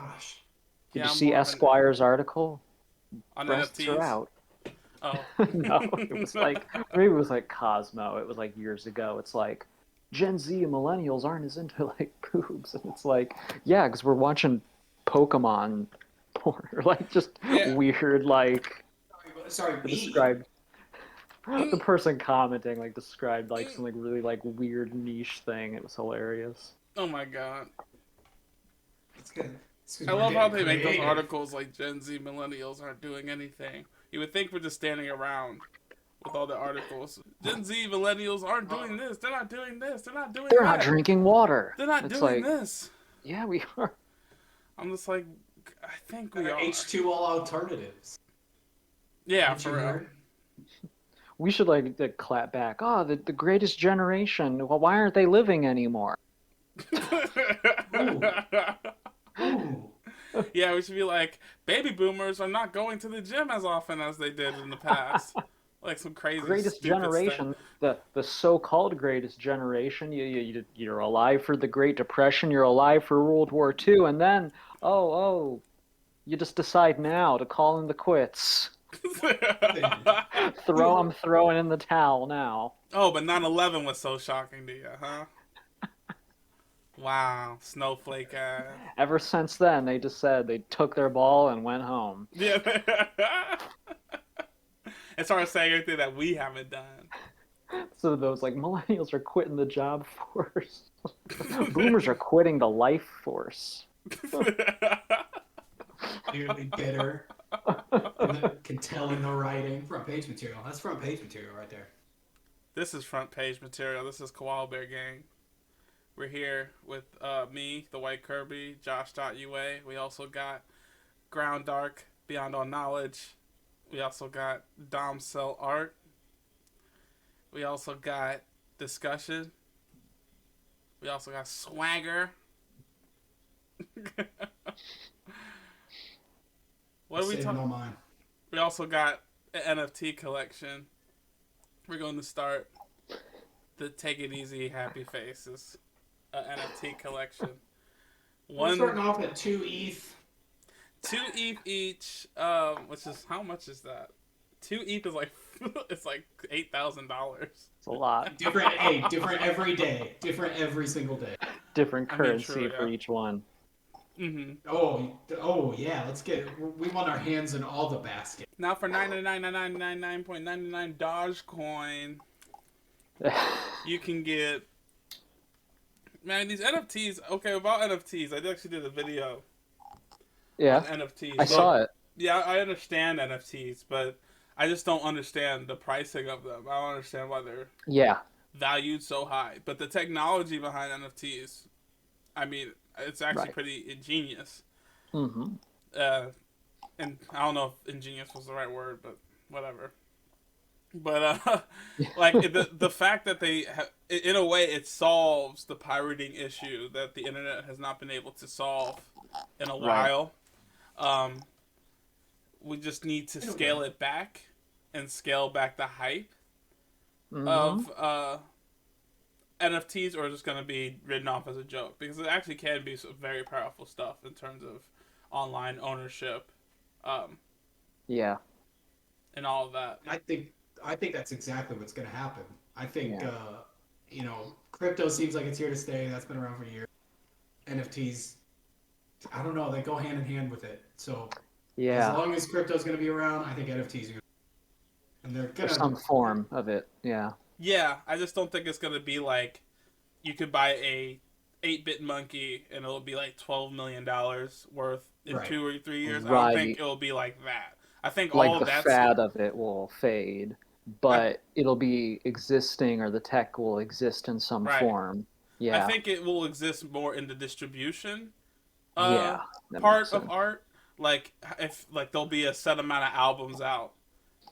Gosh. Did Yeah, you I'm see more of an Esquire's article? on Breasts are NFTs. out. Oh. No, it was like maybe it was like Cosmo. It was like years ago. It's like Gen Z and millennials aren't as into like boobs, and it's like yeah, because we're watching Pokemon porn or like just Yeah. weird like Sorry, we. described the person commenting like described like some like really like weird niche thing. It was hilarious. Oh my god. It's good. It's 'cause I we're love how getting they make those creative. articles like Gen Z millennials aren't doing anything. You would think we're just standing around with all the articles. Gen Z millennials aren't doing this. They're not doing this. They're not doing They're not that. drinking water. They're not It's doing like this. yeah, we are. I'm just like, I think we There are are. H2O alternatives. Yeah, Haven't you for real. heard? We should like clap back. Oh, the greatest generation. Well, why aren't they living anymore? Ooh. Ooh. Yeah, we should be like, baby boomers are not going to the gym as often as they did in the past. Like some crazy Greatest stupid generation, stuff. the so-called greatest generation. You're alive for the Great Depression. You're alive for World War II, and then oh, you just decide now to call in the quits. I'm throwing in the towel now. Oh, but 9/11 was so shocking to you, huh? Wow, snowflake ass. Ever since then, they just said they took their ball and went home. Yeah. And started saying everything that we haven't done. So those like millennials are quitting the job force. Boomers are quitting the life force. Clearly bitter. Can tell in the writing. Front page material. That's front page material right there. This is front page material. This is Koala Bear Gang. We're here with me, the White Kirby, josh.ua. We also got Ground Dark, BeyondAllKnowledge. We also got domcell art. We also got discussion. We also got swagger. What are we talking? We also got an NFT collection. We're going to start the Take It Easy Happy Faces NFT collection. We're starting off at 2 ETH. 2 ETH each, which is, how much is that? 2 ETH is like, it's like $8,000. It's a lot. Different every day. Different every single day. Different currency for each one. Mm-hmm. Oh yeah, we want our hands in all the basket. Now for 99.9999 Dogecoin, you can get, man, these NFTs. Okay, about NFTs, I actually did a video. Yeah, on NFTs. I saw it. Yeah, I understand NFTs, but I just don't understand the pricing of them. I don't understand why they're valued so high. But the technology behind NFTs, I mean, it's actually pretty ingenious. Mm-hmm. And I don't know if ingenious was the right word, but whatever. But like the fact that they have, in a way, it solves the pirating issue that the internet has not been able to solve in a while. We just need to scale it back and scale back the hype of NFTs, or is just going to be written off as a joke, because it actually can be some very powerful stuff in terms of online ownership. And all of that. I think that's exactly what's going to happen. I think crypto seems like it's here to stay. That's been around for years. NFTs, I don't know. They go hand in hand with it. So as long as crypto's going to be around, I think NFTs are going to. And they're going to some form of it. Yeah. Yeah, I just don't think it's going to be like you could buy a 8-bit monkey and it'll be like $12 million worth in 2 or 3 years. I don't think it'll be like that. I think like all the that's fad of it will fade, but it'll be existing, or the tech will exist in some form. Yeah, I think it will exist more in the distribution part of art. Like if there'll be a set amount of albums out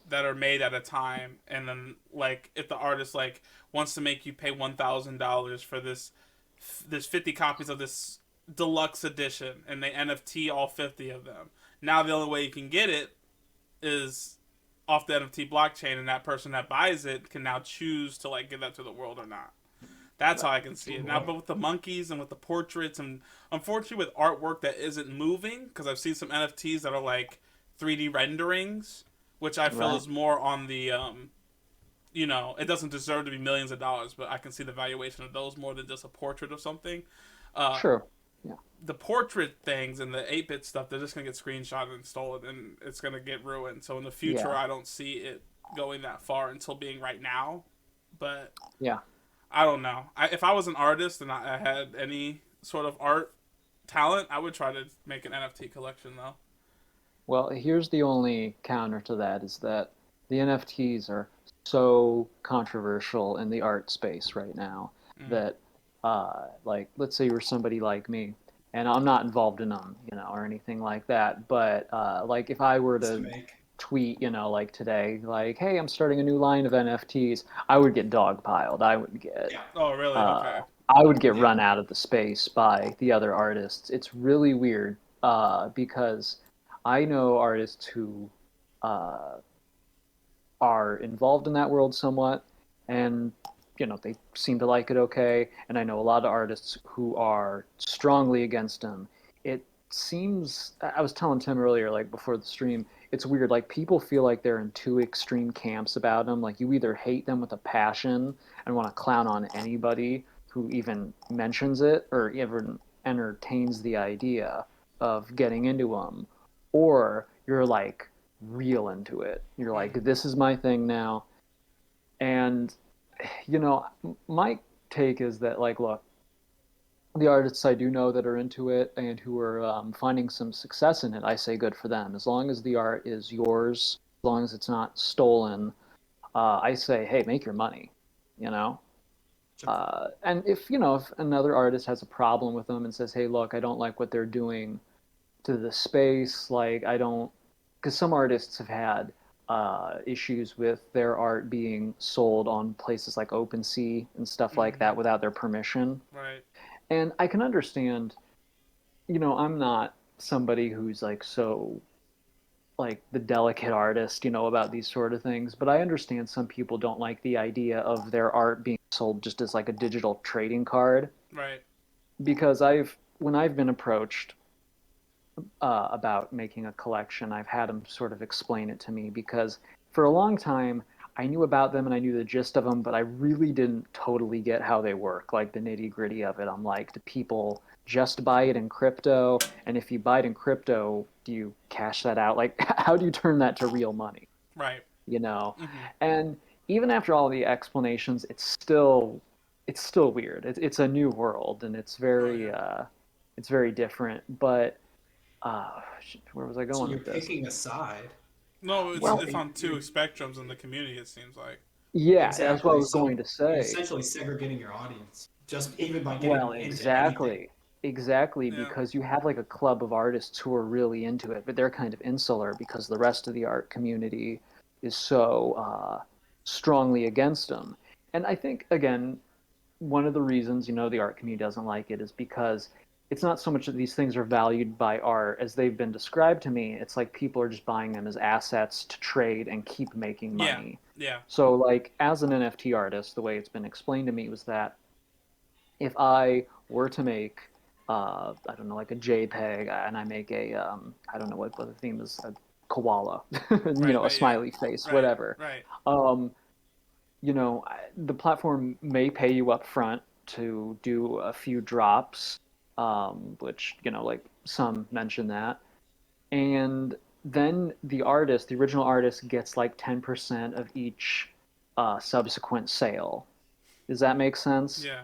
that are made at a time, and then like if the artist like wants to make you pay $1,000 for this 50 copies of this deluxe edition, and they NFT all 50 of them. Now the only way you can get it is off the NFT blockchain, and that person that buys it can now choose to like give that to the world or not. That's how I can see it now. But with the monkeys and with the portraits, and unfortunately with artwork that isn't moving, because I've seen some NFTs that are like 3D renderings, which I feel Right. is more on the it doesn't deserve to be millions of dollars, but I can see the valuation of those more than just a portrait of something. Uh, Sure. Yeah. the portrait things and the 8-bit stuff, they're just gonna get screenshotted and stolen, and it's gonna get ruined. So in the future, Yeah. I don't see it going that far until being right now. But Yeah. I don't know. If I was an artist and I had any sort of art talent, I would try to make an NFT collection though. Well, here's the only counter to that is that the NFTs are so controversial in the art space right now Mm-hmm. that, like, let's say you're somebody like me, and I'm not involved in them, or anything like that. But like, if I were It's to to make. tweet, like today, like, "Hey, I'm starting a new line of NFTs," I would get dogpiled. Yeah. Oh, really? Okay. I would get Yeah. run out of the space by the other artists. It's really weird because I know artists who uh, are involved in that world somewhat, and they seem to like it okay. And I know a lot of artists who are strongly against them. It seems I was telling Tim earlier, like before the stream, it's weird. Like people feel like they're in two extreme camps about them. Like you either hate them with a passion and want to clown on anybody who even mentions it or even entertains the idea of getting into them, or you're like real into it. You're Mm-hmm. like, this is my thing now. And, you know, my take is that, like, look, the artists I do know that are into it and who are finding some success in it, I say good for them. As long as the art is yours, as long as it's not stolen, I say, hey, make your money, you know? And if another artist has a problem with them and says, hey, look, I don't like what they're doing to the space, like, I don't, because some artists have had issues with their art being sold on places like OpenSea and stuff like Mm-hmm. that without their permission. Right. And I can understand, I'm not somebody who's like so like the delicate artist, about these sort of things, but I understand some people don't like the idea of their art being sold just as like a digital trading card Right. because when I've been approached about making a collection, I've had them sort of explain it to me because for a long time I knew about them and I knew the gist of them, but I really didn't totally get how they work, like the nitty gritty of it. I'm like, do people just buy it in crypto? And if you buy it in crypto, do you cash that out? Like, how do you turn that to real money? Right. You know? Mm-hmm. And even after all the explanations, it's still weird. It's a new world and Oh yeah. it's very different. But where was I So going you're with this? picking a side. No, it's Well, it's on two spectrums in the community. It seems like. yeah, that's what I Exactly. was going So to you're say. essentially segregating your audience, just even by Well, getting into anything. exactly, Yeah. because you have like a club of artists who are really into it, but they're kind of insular because the rest of the art community is so strongly against them. And I think again, one of the reasons the art community doesn't like it is because it's not so much that these things are valued by art as they've been described to me. It's like people are just buying them as assets to trade and keep making Yeah. money. Yeah. So like as an NFT artist, the way it's been explained to me was that if I were to make I don't know, like a JPEG, and I make I don't know what the theme is, a koala, Right. a Right. Yeah. smiley face, Right. whatever. Right. Um, the platform may pay you up front to do a few drops, which, like some mention that. And then the original artist gets like 10% of each subsequent sale. Does that make sense? Yeah.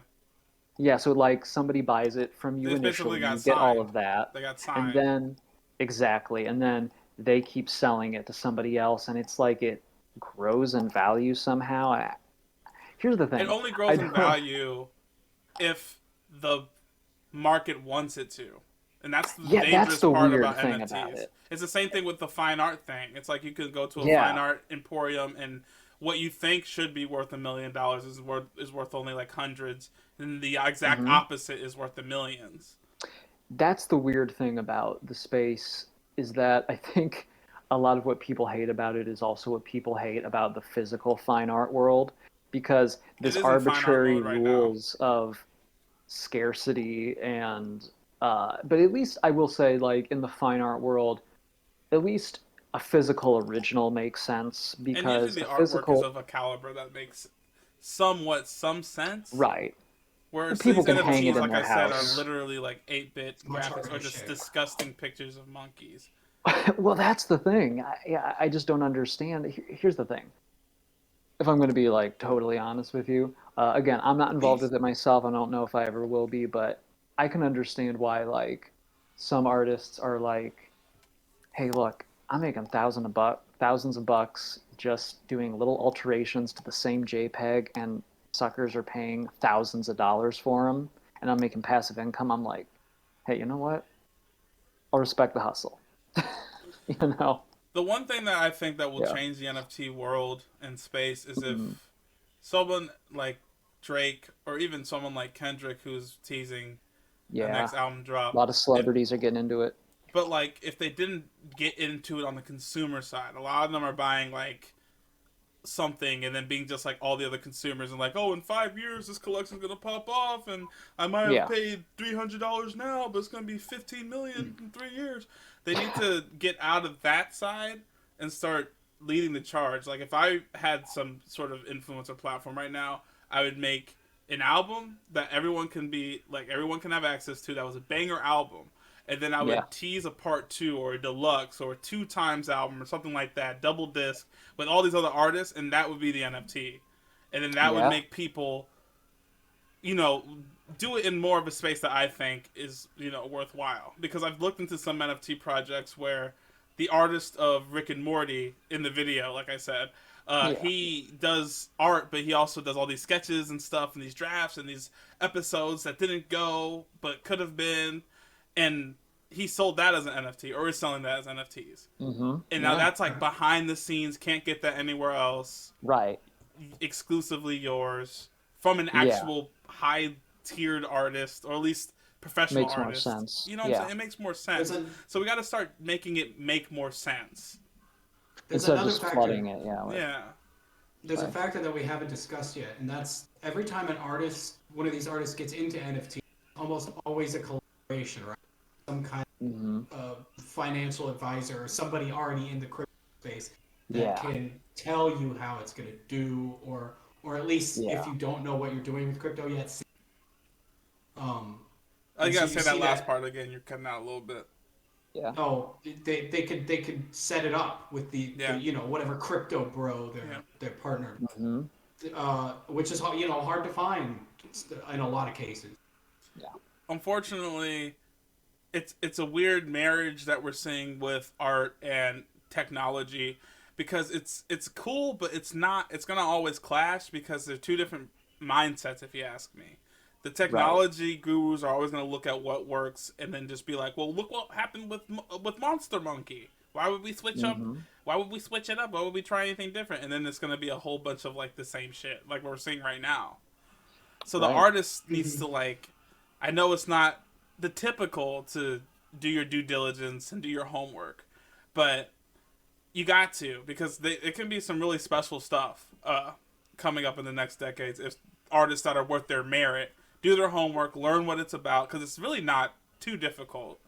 Yeah, so like somebody buys it from you They basically initially, got you get all signed. of that, They got and signed. then exactly, and then they keep selling it to somebody else, and it's like it grows in value somehow. Here's the It thing, only I grows in don't. value if the market wants it to. And that's the Yeah, that's dangerous the part weird about thing about NFTs. it. It's the same thing with the fine art thing. It's like you could go to a fine Yeah. art emporium and what you think should be worth $1 million is worth only like hundreds, and the exact Hmm. opposite is worth the millions. That's the weird thing about the space is that I think a lot of what people hate about it is also what people hate about the physical fine art world because It this is in fine art arbitrary mode right now. rules of scarcity and but at least I will say, like, in the fine art world, at least a physical original makes sense, And usually because the a artwork is physical, of a caliber that makes somewhat some sense. right, Whereas people these can hang it NFTs, in like their I said, are house. literally like 8-bit It's much graphics harder or to just share. disgusting pictures of monkeys. Well, that's the thing. I just don't understand. Here's the thing. If I'm going to be like totally honest with you, again, I'm not involved Please. with it myself. I don't know if I ever will be, but I can understand why like some artists are like, "Hey, look, I'm making thousands of bucks just doing little alterations to the same JPEG, and suckers are paying thousands of dollars for them, and I'm making passive income." I'm like, "Hey, you know what? I'll respect the hustle." You know? The one thing that I think that will Yeah. change the NFT world and space is Mhm. if someone like Drake or even someone like Kendrick, who's teasing a Yeah. next album A drop, lot of celebrities are getting into it. but like if they didn't get into it on the consumer side, a lot of them are buying like something and then being just like all the other consumers and like, oh, in 5 years this collection's gonna pop off and I might have Yeah. paid $300 now, but it's gonna be 15 million in 3 years. They need to get out of that side and start leading the charge. Like if I had some sort of influencer platform right now, I would make an album that everyone can have access to, that was a banger album, and then I Yeah. would tease a part two or a deluxe or a 2 times album or something like that, double disc with all these other artists, and that would be the NFT. And then that would Yeah. make people, you know, do it in more of a space that I think is, worthwhile. Because I've looked into some NFT projects where the artist of Rick and Morty in the video, like I said, Yeah. he does art, but he also does all these sketches and stuff and these drafts and these episodes that didn't go but could have been. And he sold that as an NFT, or is selling that as NFTs. And now Yeah. that's like behind the scenes, can't get that anywhere else, Right. exclusively yours from an Yeah. actual high tiered artist, or at least professional Makes more artist. sense. You know what I'm Yeah. saying? It makes more There's, sense. a, So we got to start making it make more sense. there's Instead of another just factor. flooding it, yeah. Yeah. There's a Right. factor that we haven't discussed yet, and that's every time one of these artists gets into NFT, almost always a collaboration, right? Some kind Mm-hmm. of financial advisor or somebody already in the crypto space that Yeah. can tell you how it's going to do, or at least if Yeah. you don't know what you're doing with crypto yet, see. I And so gotta you say that see last that. part again. You're cutting out a little bit. Yeah. Oh, they could set it up with the Yeah. whatever crypto bro they're partnered, Mm-hmm. which is hard to find in a lot of cases. Yeah. Unfortunately, it's a weird marriage that we're seeing with art and technology, because it's cool, but it's not. It's gonna always clash because they're two different mindsets, if you ask me. The Right. technology gurus are always going to look at what works and then just be like, "Well, look what happened with Monster Monkey. Why would we switch up? Mm-hmm. Why would we switch it up? Why would we try anything different?" And then it's going to be a whole bunch of like the same shit, like we're seeing right now. So the Right. artist needs to like, I know it's not the typical to do your due diligence and do your homework, but you got to, because it can be some really special stuff coming up in the next decades if artists that are worth their merit do their homework, learn what it's about, because it's really not too difficult,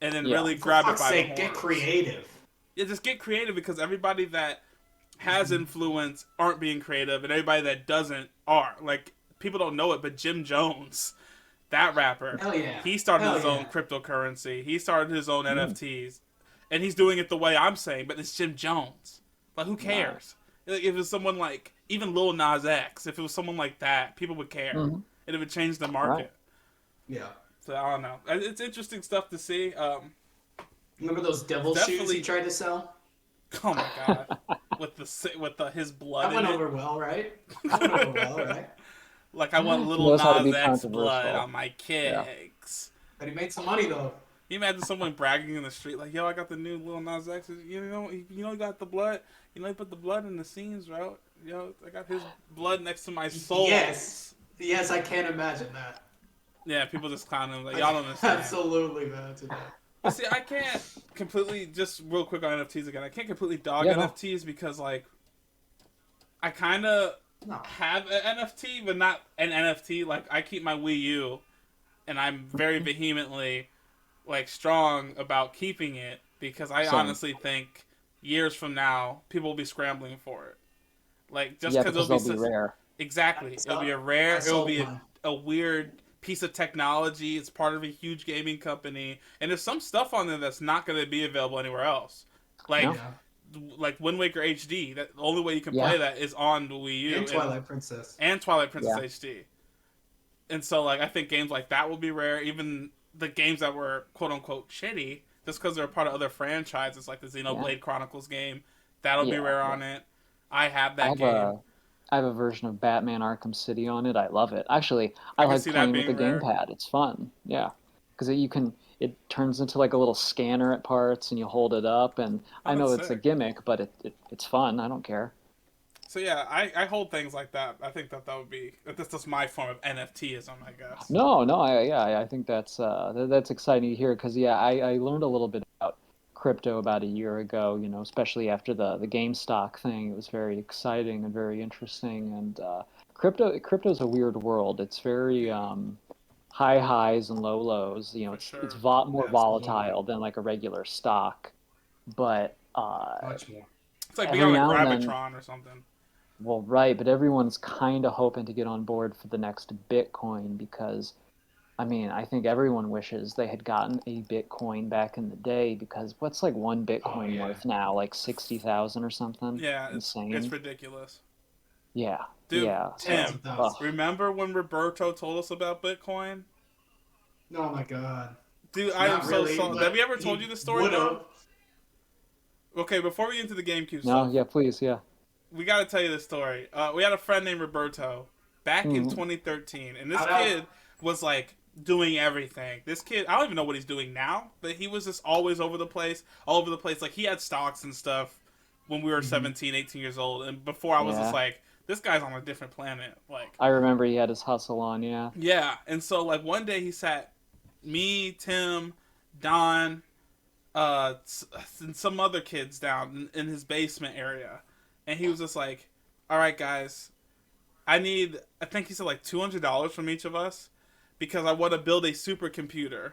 and then Yeah. really For grab it fuck's by the sake, horns. get creative. Yeah, just get creative, because everybody that has influence aren't being creative, and everybody that doesn't are. Like, people don't know it, but Jim Jones, that rapper, Hell yeah. he started Hell his own yeah. cryptocurrency. He started his own Mm. NFTs, and he's doing it the way I'm saying. But it's Jim Jones. Like, who cares? Like, if it was someone like even Lil Nas X, if it was someone like that, people would care, Mm-hmm. and it would change the market. Right. Yeah. So I don't know. It's interesting stuff to see. Remember those devil shoes Definitely- he tried to sell? Oh my god, with his blood That in went it. over well, right? That went over well, right? Like, I want He Little knows how to Nas be X blood controversial. on my kicks. But he made some money though. You imagine someone bragging in the street like, "Yo, I got the new Lil Nas X. You got the blood. You put the blood in the scenes, bro. Yo, I got his blood next to my soul." Yes, I can't imagine that. Yeah, people just clowning him like, y'all don't understand. Absolutely imagine that. But see, I can't completely, just real quick on NFTs again, I can't completely dog Yeah, no. NFTs because, like, I kind of No. have an NFT, but not an NFT. Like, I keep my Wii U, and I'm very vehemently, like, strong about keeping it because I Same. honestly think years from now, people will be scrambling for it. Like, just Yeah, because because it'll they'll be be such. rare. Exactly. It'll be a I rare, it'll sold be mine. a weird piece of technology. It's part of a huge gaming company. And there's some stuff on there that's not going to be available anywhere else. Like, No? Yeah. like Wind Waker HD. That the only way you can Yeah. play that is on the Wii U And Twilight Princess. and Twilight Princess Yeah. HD. And so, like, I think games like that will be rare. Even the games that were quote unquote shitty, just because they're part of other franchises, like the Xenoblade Chronicles game, that'll be rare on it. I have that game. I have a version of Batman Arkham City on it. I love it. Actually, I I can like see that playing with the being rare. gamepad. It's fun. Yeah, because it turns into like a little scanner at parts, and you hold it up. And Oh, I know that's it's a sick. gimmick, but it's fun. I don't care. So yeah, I hold things like that. I think that would be that's just my form of NFTism, I guess. No, I think that's exciting to hear because I learned a little bit about crypto about a year ago. You know, especially after the GameStop thing. It was very exciting and very interesting. And crypto's a weird world. It's very high highs and low lows. You know, For it's sure. more Absolutely. volatile than like a regular stock, but Much more. It's like being every on a now and then, gravitron or something. well, right, but everyone's kind of hoping to get on board for the next Bitcoin because I mean, I think everyone wishes they had gotten a Bitcoin back in the day because what's like one Oh Bitcoin yeah. worth now? Like 60,000 or something? Yeah, it's Insane. ridiculous. Yeah, Dude, yeah. Tens So, of Tim, thousands. remember when Roberto told us about Bitcoin? Oh my god. Dude, I am Not so really, sorry. Have but we ever told you he the story, would Dom? have. Okay, before we get into the GameCube no, stuff, yeah, please, yeah. we got to tell you the story. We had a friend named Roberto back in Mm, 2013, and this Shout out. kid was like doing everything. This kid, I don't even know what he's doing now, but he was just always over the place, all over the place. Like, he had stocks and stuff when we were Mm-hmm. 17, 18 years old, and before I was just yeah. like, this guy's on a different planet. Like, I remember he had his hustle on, yeah. yeah. And so, like, one day he sat me, Tim, Don, and some other kids down in his basement area, and he was just like, "All right, guys, I think he said like $200 from each of us because I want to build a supercomputer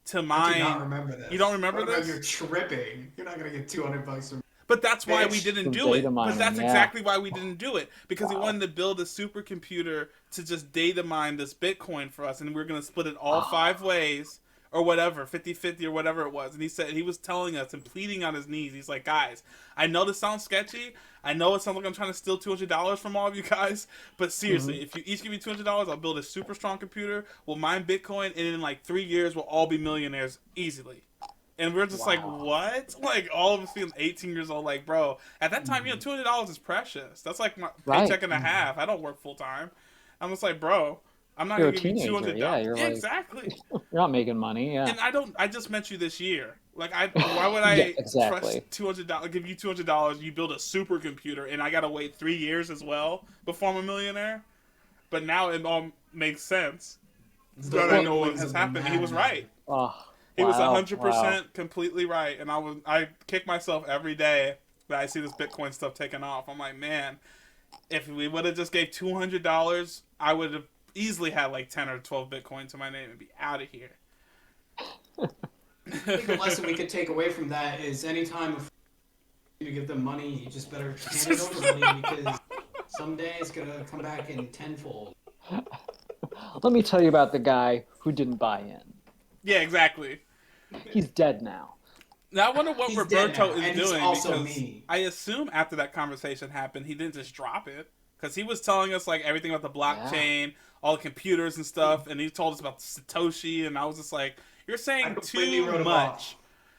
to I do not mine." remember this. You don't remember Oh no, this? you're tripping. You're not gonna get $200 from But that's why we bitch. didn't From do data it. But mining, that's yeah. exactly why we didn't do it. Because he Wow. wanted to build a supercomputer to just data mine this Bitcoin for us. And we are going to split it all Oh, 5 ways or whatever, 50-50 or whatever it was. And he said, he was telling us and pleading on his knees. He's like, guys, I know this sounds sketchy. I know it sounds like I'm trying to steal $200 from all of you guys. But mhm. seriously, if you each give me $200, I'll build a super strong computer. We'll mine Bitcoin. And in like 3 years, we'll all be millionaires easily. And we're just like, Wow. what? Like, all of us being 18 years old, like, bro, at that time, Mhm. $200 is precious. That's like my Right. paycheck and a Mhm. half. I don't work full time. I'm just like, bro, I'm not You're gonna a give you two teenager, hundred yeah. dollars. You're Yeah, like, exactly. you're not making money, yeah. And I just met you this year. Like, why would Yeah, I trust exactly. $200? Give you $200, you build a supercomputer, and I gotta wait 3 years as well before I'm a millionaire. But now it all makes sense. The That I Well, know what ways has of a happened. He was madman. right. oh, He was wow, hundred wow. percent completely right, and I kick myself every day that I see this Bitcoin stuff taking off. I'm like, man, if we would have just gave $200, I would have easily had like 10 or 12 Bitcoin to my name and be out of here. I think a lesson we could take away from that is anytime you give them money, you just better hand it over, buddy, because someday it's gonna come back in tenfold. Let me tell you about the guy who didn't buy in. Yeah, exactly. He's dead now. Now I wonder what He's dead Roberto now, is and he's doing also because me. I assume after that conversation happened, he didn't just drop it because he was telling us like everything about the Yeah. blockchain, all the computers and stuff, and he told us about Satoshi, and I was just like, "You're I saying completely too wrote him much." off.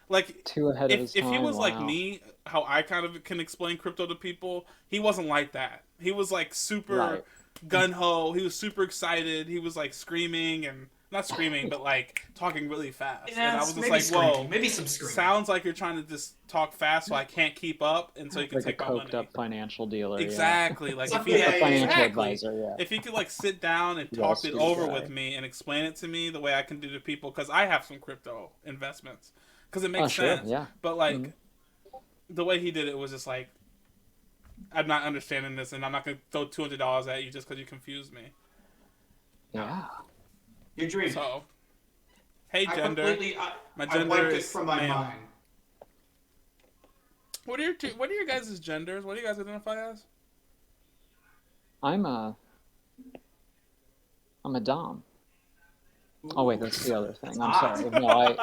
Like, Too ahead of his if he time. was like Wow. me, how I kind of can explain crypto to people, he wasn't like that. He was like super Right. gun ho. He was super excited. He was like screaming and not screaming, but like talking really fast. And I Yeah, was just maybe like, screaming, whoa, maybe some screaming. sounds like you're trying to just talk fast so I can't keep up and so you can Like a take my coked money. up financial dealer, yeah. Exactly. Like if Yeah, he A yeah, yeah. financial exactly. advisor, yeah. If he could like sit down and You got a talk it suit over guy. with me and explain it to me the way I can do to people because I have some crypto investments because it Oh, makes sure, sense. yeah. But Mhm. like the way he did it was just like I'm not understanding this, and I'm not gonna throw $200 at you just because you confused me. Yeah. Your dream. So, hey, I gender. completely, My I gender wiped it is from my male. mind. What are your guys' genders? What do you guys identify as? I'm a dom. Oh wait, that's the other thing. I'm sorry. No,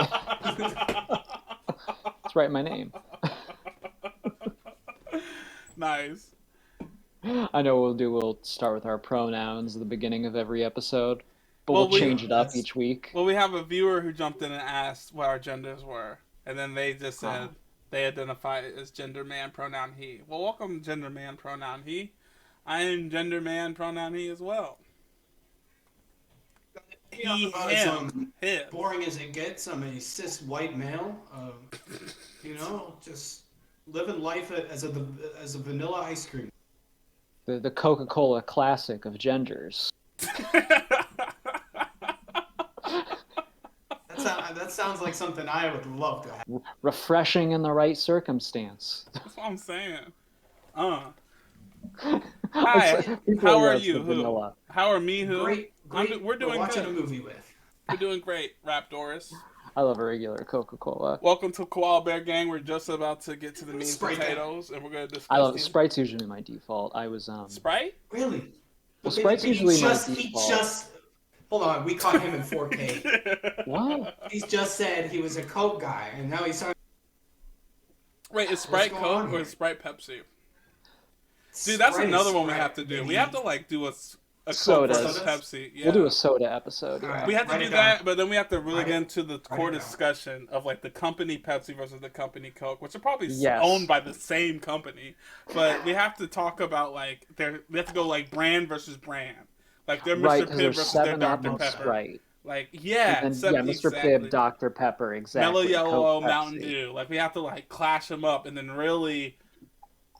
That's right, my name. Nice. I know what we'll start with our pronouns at the beginning of every episode, but Well, we'll change it up each week. Well, we have a viewer who jumped in and asked what our genders were, and then they just said they identify as gender man pronoun he. Well, welcome gender man pronoun he. I am gender man pronoun he as well. He, him, his. Boring as it gets, I'm a cis white male. You know, just living life as a vanilla ice cream. The Coca-Cola classic of genders. That sounds like something I would love to have. Refreshing in the right circumstance. That's what I'm saying. Hi, how are you? Who? How are me? Who? Great. We're doing watching good. a movie with. We're doing great, Raptors. I love a regular Coca-Cola. Welcome to Koala Bear Gang. We're just about to get to the meat and potatoes, and we're going to discuss. I love Sprite's usually my default. I was Sprite? Really? Well, Sprite's usually my default. Hold on, we caught him in 4K. What? He's just said he was a Coke guy, and now he's talking. Wait, is Sprite Coke or is Sprite Pepsi? Dude, that's another one we have to do. Baby. We have to do a Coke versus Pepsi. Yeah. We'll do a soda episode. Yeah. Right. We have to do that, but then we have to really get into the core discussion of the company Pepsi versus the company Coke, which are probably owned by the same company. But we have to talk about we have to go brand versus brand. Their Mr. Pibb versus their Dr. Pepper. Right. Mr. Pibb, Dr. Pepper, exactly. Mellow Yellow, Mountain Dew. We have to clash them up and then really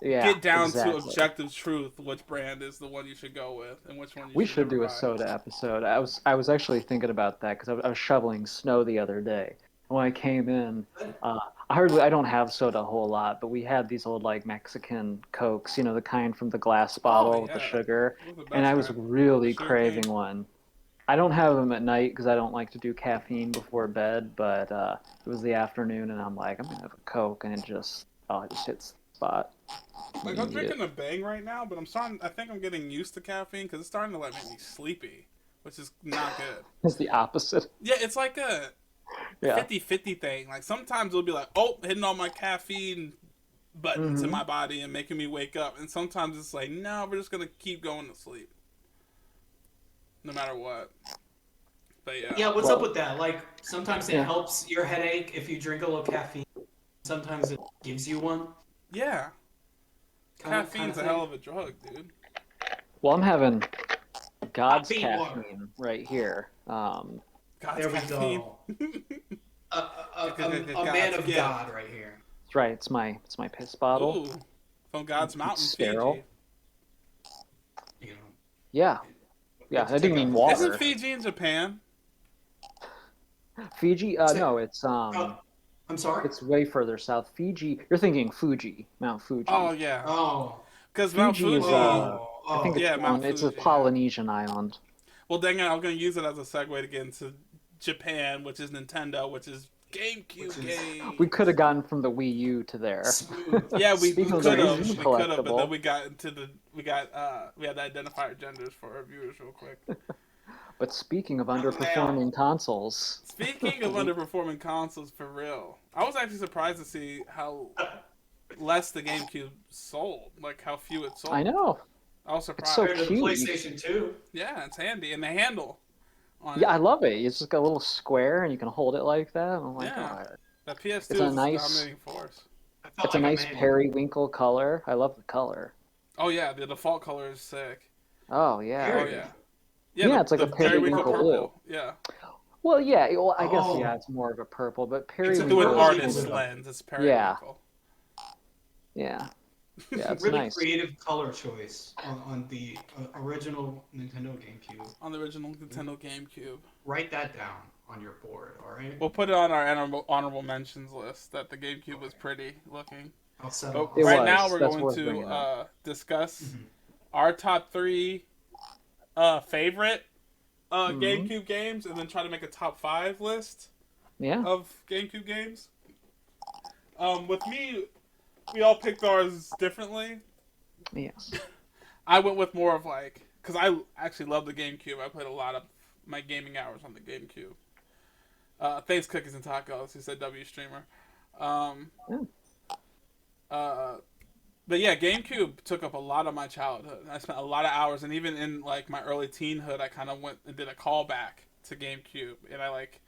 get down to objective truth. Which brand is the one you should go with, and which one we should do a soda episode. I was actually thinking about that because I was shoveling snow the other day. When I came in, I don't have soda a whole lot, but we had these old Mexican Cokes, the kind from the glass bottle with the sugar, and I was really craving one. I don't have them at night because I don't like to do caffeine before bed, but it was the afternoon, and I'm like, I'm gonna have a Coke, and it just hits the spot. I'm drinking a Bang right now, but I think I'm getting used to caffeine because it's starting to make me sleepy, which is not good. It's the opposite. Yeah, it's like a 50-50 thing. Sometimes it'll be hitting all my caffeine buttons in my body and making me wake up, and sometimes it's no, we're just gonna keep going to sleep no matter what. But what's up with that? Sometimes it helps your headache if you drink a little caffeine. Sometimes it gives you one. Yeah, caffeine's a hell of a drug, dude. Well, I'm having God's caffeine right here. God's caffeine. A man of God right here. That's right. It's my piss bottle. Ooh, from God's mountain, sterile. Fiji. Yeah, I didn't mean water. Isn't Fiji in Japan? Fiji? No, it's I'm sorry? It's way further south. Fiji. You're thinking Fuji, Mount Fuji. Oh yeah. Oh. Because Mount Fuji is I think it's a Polynesian island. Well, dang it, I was going to use it as a segue to get into Japan, which is Nintendo, which is GameCube game. We could have gotten from the Wii U to there. Yeah, we could have, but then we had to identify our genders for our viewers real quick. But speaking of underperforming consoles. Speaking of underperforming consoles, for real, I was actually surprised to see how less the GameCube sold, how few it sold. I know. I was surprised. It's so cute. The PlayStation 2. Yeah, it's handy, and the handle. I love it. It's just got a little square, and you can hold it like that. Oh my god. The PS2 is a dominating force. It's a nice periwinkle color. I love the color. Oh yeah, the default color is sick. Oh yeah. Oh yeah. Yeah, it's like a periwinkle blue. Yeah. Well, yeah. Well, I guess it's more of a purple, but periwinkle. It's through an artist's lens. It's periwinkle. Yeah. Yeah, it's really nice. Creative color choice on the original Nintendo GameCube. On the original Nintendo GameCube. Write that down on your board, all right? We'll put it on our honorable mentions list that the GameCube was pretty looking. I'll settle. But right now we're That's going worth to bringing up. discuss our top 3 favorite GameCube games, and then try to make a top 5 list of GameCube games. With me, we all picked ours differently. Yes. I went with more of like, because I actually love the GameCube. I played a lot of my gaming hours on the GameCube. Thanks, Cookies and Tacos, who said W streamer. But yeah, GameCube took up a lot of my childhood. I spent a lot of hours, and even in like my early teenhood, I kind of went and did a callback to GameCube. And I like,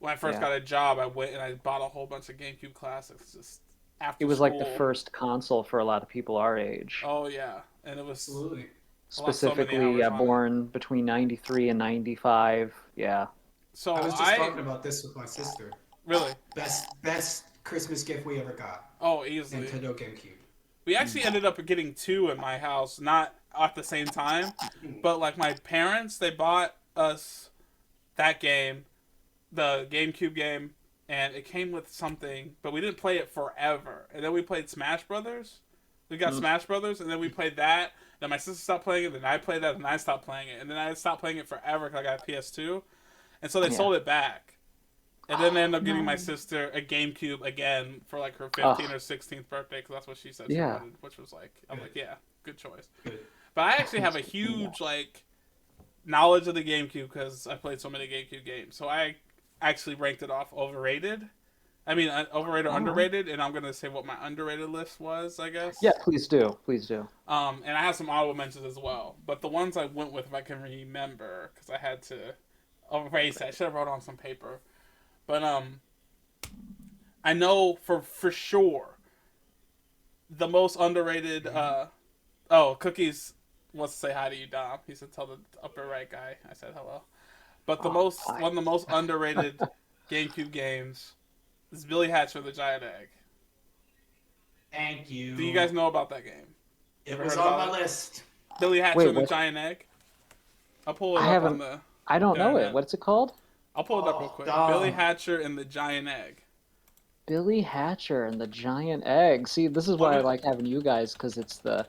when I first got a job, I went and I bought a whole bunch of GameCube classics just after It was school. like the first console for a lot of people our age. Oh yeah, and it was Absolutely. Specifically born between 93 and 95. Yeah. So I was just talking about this with my sister. Really? Best Christmas gift we ever got. Oh, easily. Nintendo GameCube. We actually ended up getting 2 in my house, not at the same time, but like my parents, they bought us that game, the GameCube game, and it came with something, but we didn't play it forever. And then we played Smash Brothers. We got Smash Brothers, and then we played that. Then my sister stopped playing it, then I played that, and I stopped playing it. And then I stopped playing it forever because I got a PS2. And so they sold it back. And then they ended up getting my sister a GameCube again for like her 15th or 16th birthday, because that's what she said she wanted, which was like, I'm like, yeah, good choice. But I actually have a huge like knowledge of the GameCube because I played so many GameCube games. So I actually ranked it off overrated. I mean, overrated or underrated, and I'm going to say what my underrated list was, I guess. Yeah, please do. Please do. And I have some honorable mentions as well. But the ones I went with, if I can remember, because I had to erase it. I should have wrote on some paper. But I know for sure the most underrated. Cookies wants to say hi to you, Dom. He said, "Tell the upper right guy I said hello." But one of the most underrated GameCube games is Billy Hatcher the Giant Egg. Thank you. Do you guys know about that game? It was on my list. Billy Hatcher and the Giant Egg. I'll pull it up on the. I don't know it. What's it called? I'll pull it up real quick. Billy Hatcher and the Giant Egg. Billy Hatcher and the Giant Egg. See, this is why I like having you guys, because it's the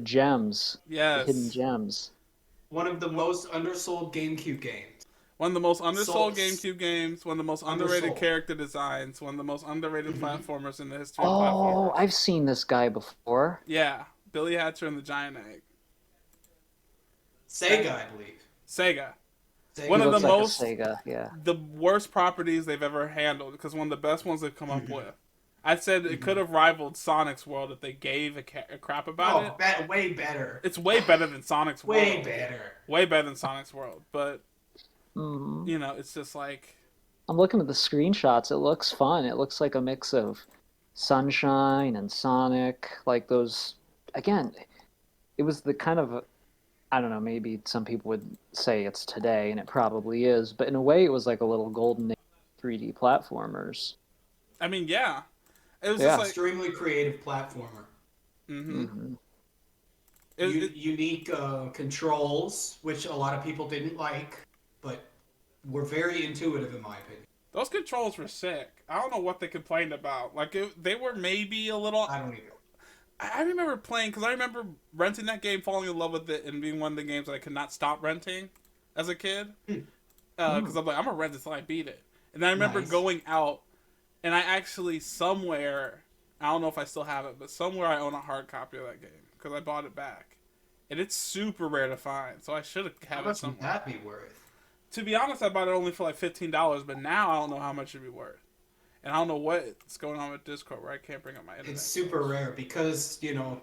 gems. Yes. The hidden gems. One of the most undersold GameCube games. One of the most undersold GameCube games. One of the most underrated character designs. One of the most underrated platformers in the history of platformers. Oh, I've seen this guy before. Yeah. Billy Hatcher and the Giant Egg. Sega, I believe. Sega. One of the most the worst properties they've ever handled, because one of the best ones they've come up with. I said it could have rivaled Sonic's World if they gave a crap about it. Way better. It's way better than Sonic's World. Way better. Way better than Sonic's World. But, you know, it's just like... I'm looking at the screenshots. It looks fun. It looks like a mix of Sunshine and Sonic. Like those... Again, it was the kind of... I don't know, maybe some people would say it's today, and it probably is, but in a way it was like a little golden age 3D platformers. I mean, yeah. It was just like... extremely creative platformer. Unique controls, which a lot of people didn't like, but were very intuitive in my opinion. Those controls were sick. I don't know what they complained about. Like, they were maybe a little... I don't either. I remember playing, because I remember renting that game, falling in love with it, and being one of the games that I could not stop renting as a kid. Because I'm like, I'm going to rent this until I beat it. And then I remember going out, and I actually somewhere, I don't know if I still have it, but somewhere I own a hard copy of that game, because I bought it back. And it's super rare to find, so I should have it somewhere. How much would that be worth? To be honest, I bought it only for like $15, but now I don't know how much it'd be worth. And I don't know what's going on with Discord where I can't bring up my internet. It's super rare because, you know,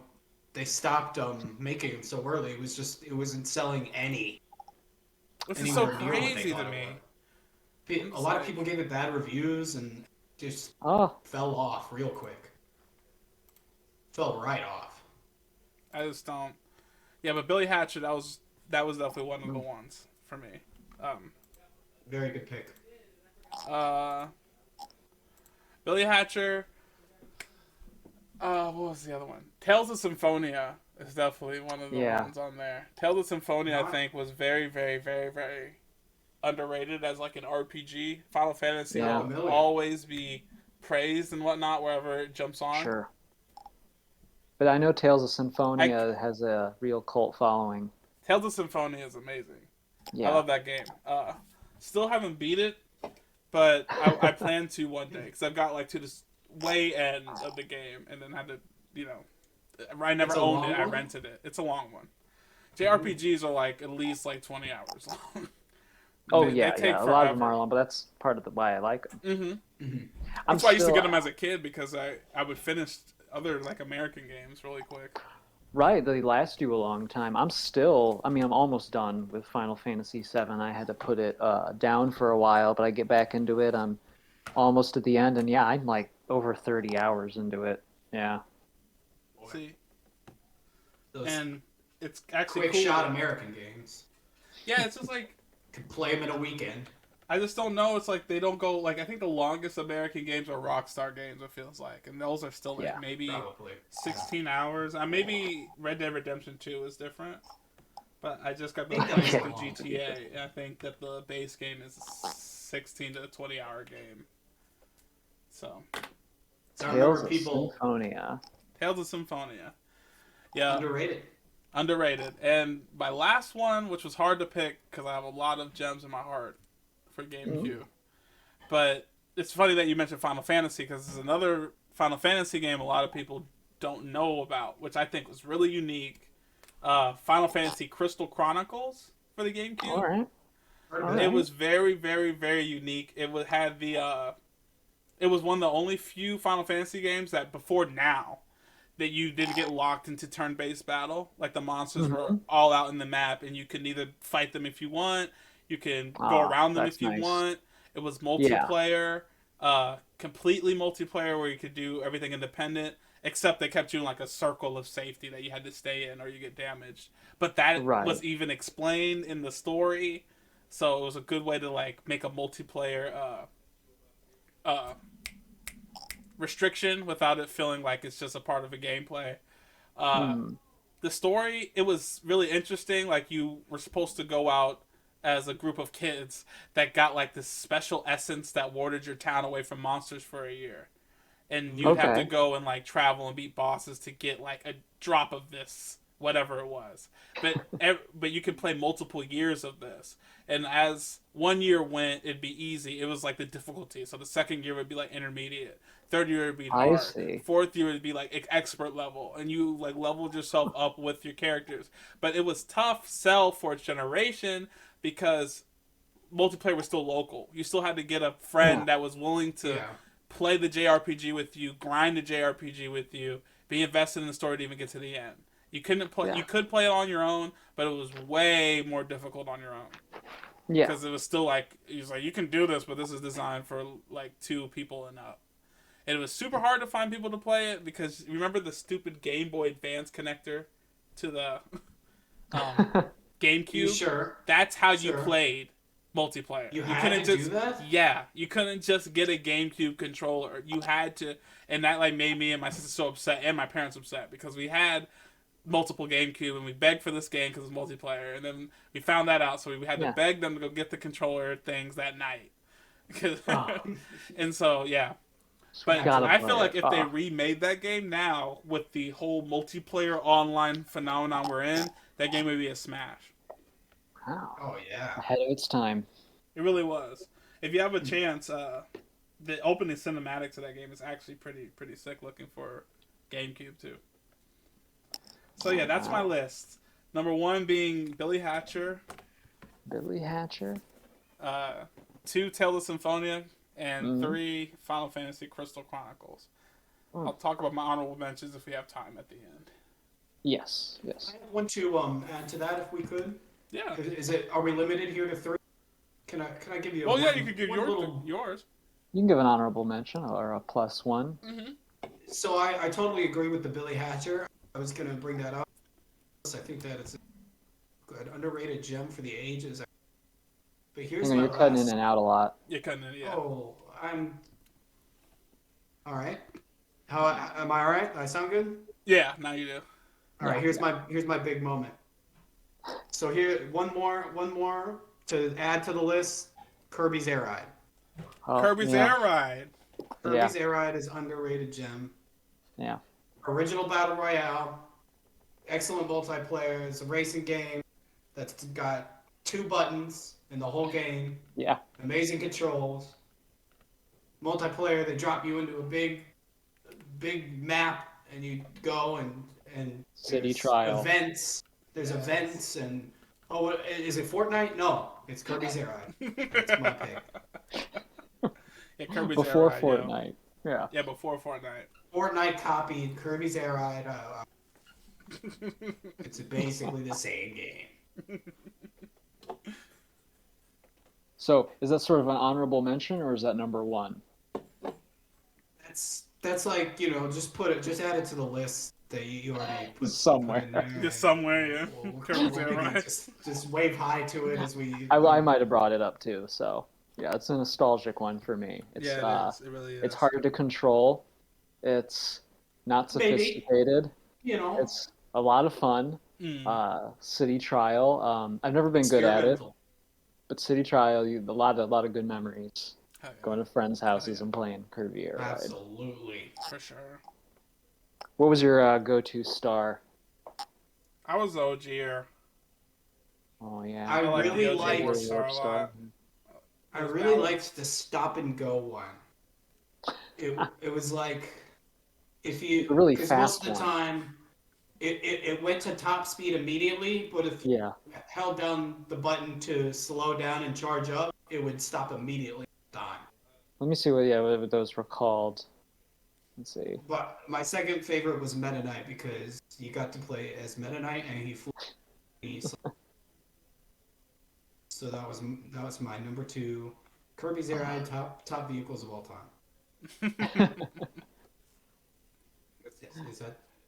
they stopped making them so early. It wasn't selling any. Which is so crazy to me. A lot of people gave it bad reviews and just fell off real quick. Fell right off. I just don't. Yeah, but Billy Hatcher, that was definitely one of the ones for me. Very good pick. Billy Hatcher. What was the other one? Tales of Symphonia is definitely one of the ones on there. Tales of Symphonia, I think, was very, very, very, very underrated as like an RPG. Final Fantasy will always be praised and whatnot wherever it jumps on. Sure. But I know Tales of Symphonia has a real cult following. Tales of Symphonia is amazing. Yeah. I love that game. Still haven't beat it, but I plan to one day because I've got like to this way end of the game and then had to, you know, I never owned it. I rented it. It's a long one. JRPGs are like at least like 20 hours long. They take a lot of them are long, but that's part of why I like them. That's why I used to get them as a kid because I would finish other like American games really quick. Right, they last you a long time. I'm almost done with Final Fantasy VII. I had to put it down for a while, but I get back into it. I'm almost at the end, and yeah, I'm like over 30 hours into it. Yeah. See? And it's actually quick cool. shot American games. Yeah, it's just like... Could play them in a weekend. I just don't know. It's like they don't go... Like, I think the longest American games are Rockstar games, it feels like. And those are still like maybe probably 16 hours. Maybe Red Dead Redemption 2 is different. But I just got the GTA, and I think that the base game is a 16 to 20 hour game. So Tales of Symphonia. Tales of Symphonia. Yeah. Underrated. And my last one, which was hard to pick because I have a lot of gems in my heart for GameCube. But it's funny that you mentioned Final Fantasy because it's another Final Fantasy game a lot of people don't know about, which I think was really unique. Final Fantasy Crystal Chronicles for the GameCube. All right. It was very, very, very unique. It had the it was one of the only few Final Fantasy games that before now that you didn't get locked into turn-based battle. Like the monsters were all out in the map, and you can either fight them if you want, you can go around them if you want. It was multiplayer, completely multiplayer, where you could do everything independent, except they kept you in like a circle of safety that you had to stay in or you get damaged. But that was even explained in the story, so it was a good way to like make a multiplayer restriction without it feeling like it's just a part of a gameplay. The story, it was really interesting. Like you were supposed to go out as a group of kids that got like this special essence that warded your town away from monsters for a year. And you'd have to go and like travel and beat bosses to get like a drop of this, whatever it was. But you could play multiple years of this. And as 1 year went, it'd be easy. It was like the difficulty. So the second year would be like intermediate. Third year would be hard. Fourth year would be like expert level. And you like leveled yourself up with your characters. But it was tough sell for its generation because multiplayer was still local. You still had to get a friend that was willing to play the JRPG with you, grind the JRPG with you, be invested in the story to even get to the end. You couldn't play. You could play it on your own, but it was way more difficult on your own. Yeah, because it was still like you can do this, but this is designed for like 2 people and up. And it was super hard to find people to play it because remember the stupid Game Boy Advance connector to the GameCube. Sure, that's how you played multiplayer. You couldn't just do that. Yeah, you couldn't just get a GameCube controller. You had to, and that like made me and my sister so upset, and my parents upset because we had multiple GameCube and we begged for this game because it's multiplayer, and then we found that out, so we had to beg them to go get the controller things that night. And so but I feel like if they remade that game now with the whole multiplayer online phenomenon we're in, that game would be a smash. Wow. Oh yeah. Ahead of its time. It really was. If you have a chance, the opening cinematic to that game is actually pretty sick looking for GameCube too. So yeah, that's my list. Number 1 being Billy Hatcher. 2, Tales of Symphonia. And 3, Final Fantasy Crystal Chronicles. I'll talk about my honorable mentions if we have time at the end. Yes. I want to add to that if we could. Yeah. Are we limited here to 3? Can I give you? You could give yours. You can give an honorable mention or a +1. Mm-hmm. So I totally agree with the Billy Hatcher. I was going to bring that up. I think that it's a good underrated gem for the ages. But here's you're cutting in and out a lot. You're cutting in, yeah. Oh, I'm all right. How am I all right? I sound good? Yeah, now you do. All right, here's my big moment. So here, one more to add to the list. Kirby's Air Ride. Kirby's Air Ride. Kirby's Air Ride is underrated gem. Yeah. original battle royale, excellent multiplayer. It's a racing game that's got 2 buttons in the whole game. Yeah. Amazing controls. Multiplayer, they drop you into a big map, and you go and City there's trial. events. There's events and is it Fortnite? No, it's Kirby's Air Ride. That's my pick. Yeah, Kirby's Before Air Ride, Fortnite. Yeah. Yeah, before Fortnite. Fortnite copied Kirby's Air Ride. It's basically the same game. So, is that sort of an honorable mention, or is that number 1? That's like, just add it to the list that you already put Somewhere. Put in there, Just somewhere, yeah. Kirby's we'll Air Ride. just wave hi to it as we. I might have brought it up too. So, yeah, it's a nostalgic one for me. It's, Yeah, it is. It really is. It's hard to control. It's not sophisticated. Maybe, It's a lot of fun. City Trial. I've never been good at it, but City Trial, a lot of good memories. Oh, yeah. Going to friends' houses and playing Kirby Air Ride. Absolutely. For sure. What was your go-to star? I was OG'er. Oh yeah. I like really the OG liked. Warp Star a lot. I really liked the stop and go one. It was like if you A really 'cause fast most of the one. time it went to top speed immediately, but if you held down the button to slow down and charge up, it would stop immediately. Time. Let me see what those were called. Let's see. But my second favorite was Meta Knight because you got to play as Meta Knight and he flew. So that was my number 2. Kirby's Air Ride, top vehicles of all time.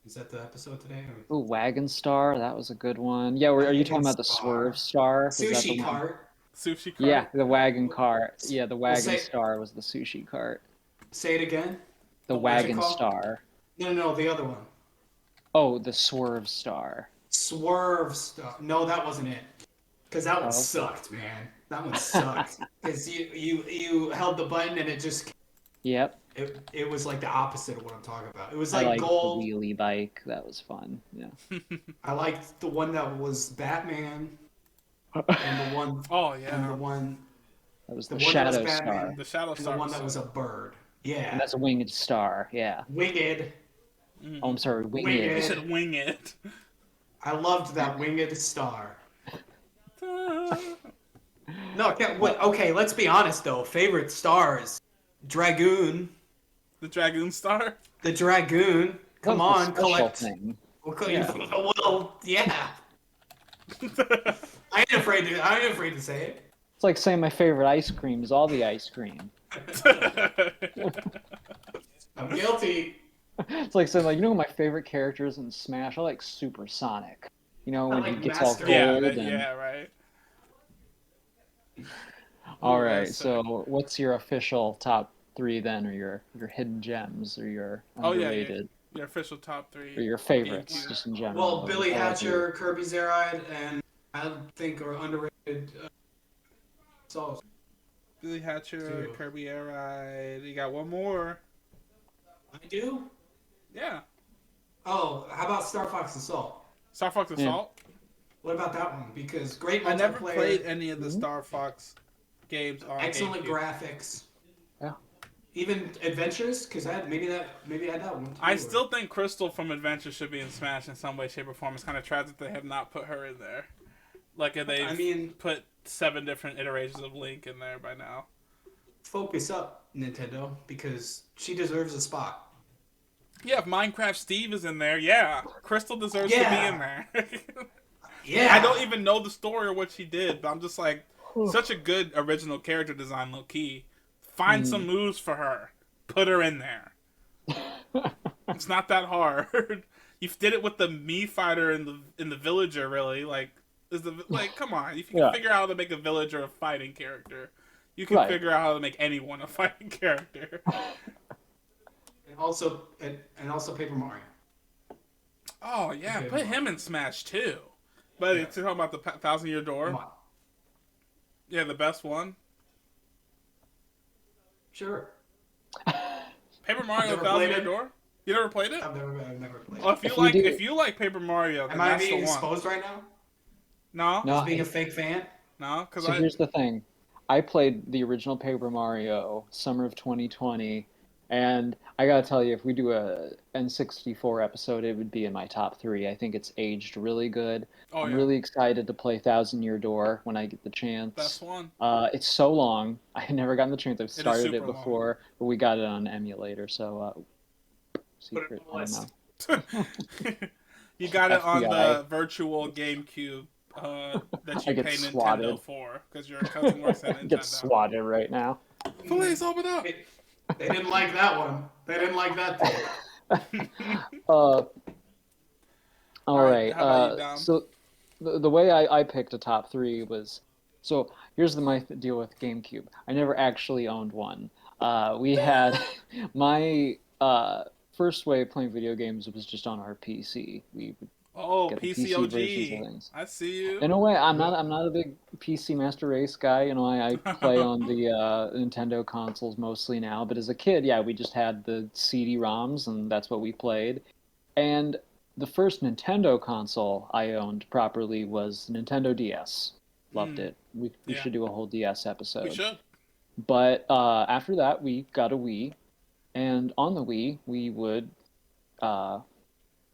Is that the episode today? Ooh, Wagon Star, that was a good one. Yeah, are you talking about the Swerve Star? Sushi cart. Sushi cart? Yeah, the wagon cart. Yeah, the wagon say, star was the sushi cart. Say it again. The wagon star. No, the other one. Oh, the Swerve Star. Swerve Star. No, that wasn't it. Because that one sucked, man. That one sucked. Because you held the button and it just... Yep. It was like the opposite of what I'm talking about. It was I like liked gold. the wheelie bike. That was fun. Yeah. I liked the one that was Batman. And the one... Oh, yeah. And the one... That was the Shadow Batman, Star. The Shadow and Star. the one that was a bird. Yeah. And that's a Winged Star. Yeah. Winged. Oh, I'm sorry. Winged. You said wing it. I loved that Winged Star. No, okay, let's be honest though. Favorite stars, Dragoon. The Dragoon Star? The Dragoon. Come on, collect. Thing. Well, yeah. I ain't afraid to say it. It's like saying my favorite ice cream is all the ice cream. I'm guilty. It's like saying, like, my favorite character is in Smash. I like Supersonic. When he gets all gold. Yeah, right. All right. So, what's your official top 3 then, or your hidden gems, or your underrated? Your official top 3. Or your favorites, just in general. Well, Billy Hatcher, Kirby's Air Ride, and I think are underrated. Billy Hatcher, Kirby Air Ride. You got one more. I do? Yeah. Oh, how about Star Fox Assault? Star Fox Assault? What about that one? Because great multiplayer. I never played any of the Star Fox games on excellent GameCube. Graphics. Yeah. Even Adventures, because I had that one too. I still think Crystal from Adventure should be in Smash in some way, shape, or form. It's kind of tragic they have not put her in there. Like if they put 7 different iterations of Link in there by now. Focus up, Nintendo, because she deserves a spot. Yeah, if Minecraft Steve is in there, yeah, Crystal deserves to be in there. Yeah. I don't even know the story or what she did, but I'm just like, such a good original character design, low key. Find some moves for her. Put her in there. It's not that hard. You did it with the Mii fighter in the villager, really. Come on. If you can figure out how to make a villager a fighting character, you can figure out how to make anyone a fighting character. And also Paper Mario. Oh yeah, put him in Smash too. But it's talking about the 1,000-Year Door. Come on. Yeah, the best one. Sure. Paper Mario 1,000-Year Door. You never played it? I've never played Well, it. if you like Paper Mario, then Am I that's being the one. exposed right now? No, No, As being a fake fan? no, because so here's the thing. I played the original Paper Mario summer of 2020, and I gotta tell you, if we do a N64 episode, it would be in my top three. I think it's aged really good. Oh I'm yeah, really excited to play Thousand Year Door when I get the that's chance. one. It's so long. I had never gotten the chance. I've It is started super it before, but we got it on emulator, so Put it secret. on the I list. don't know. You got it on FBI. the virtual GameCube that I you get pay swatted. Nintendo for because your cousin works at I get Nintendo. swatted right now. Please open up. They didn't like that one. They didn't like that thing. All right. How about you, Dom? So the way I picked a top three was, so here's my deal with GameCube. I never actually owned one. We had my first way of playing video games was just on our PC. We would Oh, get the PC versions of PCOG. things. I see you. In a way, I'm not a big PC Master Race guy. You know, I play on the Nintendo consoles mostly now. But as a kid, yeah, we just had the CD-ROMs, and that's what we played. And the first Nintendo console I owned properly was Nintendo DS. Loved it. We Yeah. should do a whole DS episode. We should. But after that, we got a Wii, and on the Wii, we would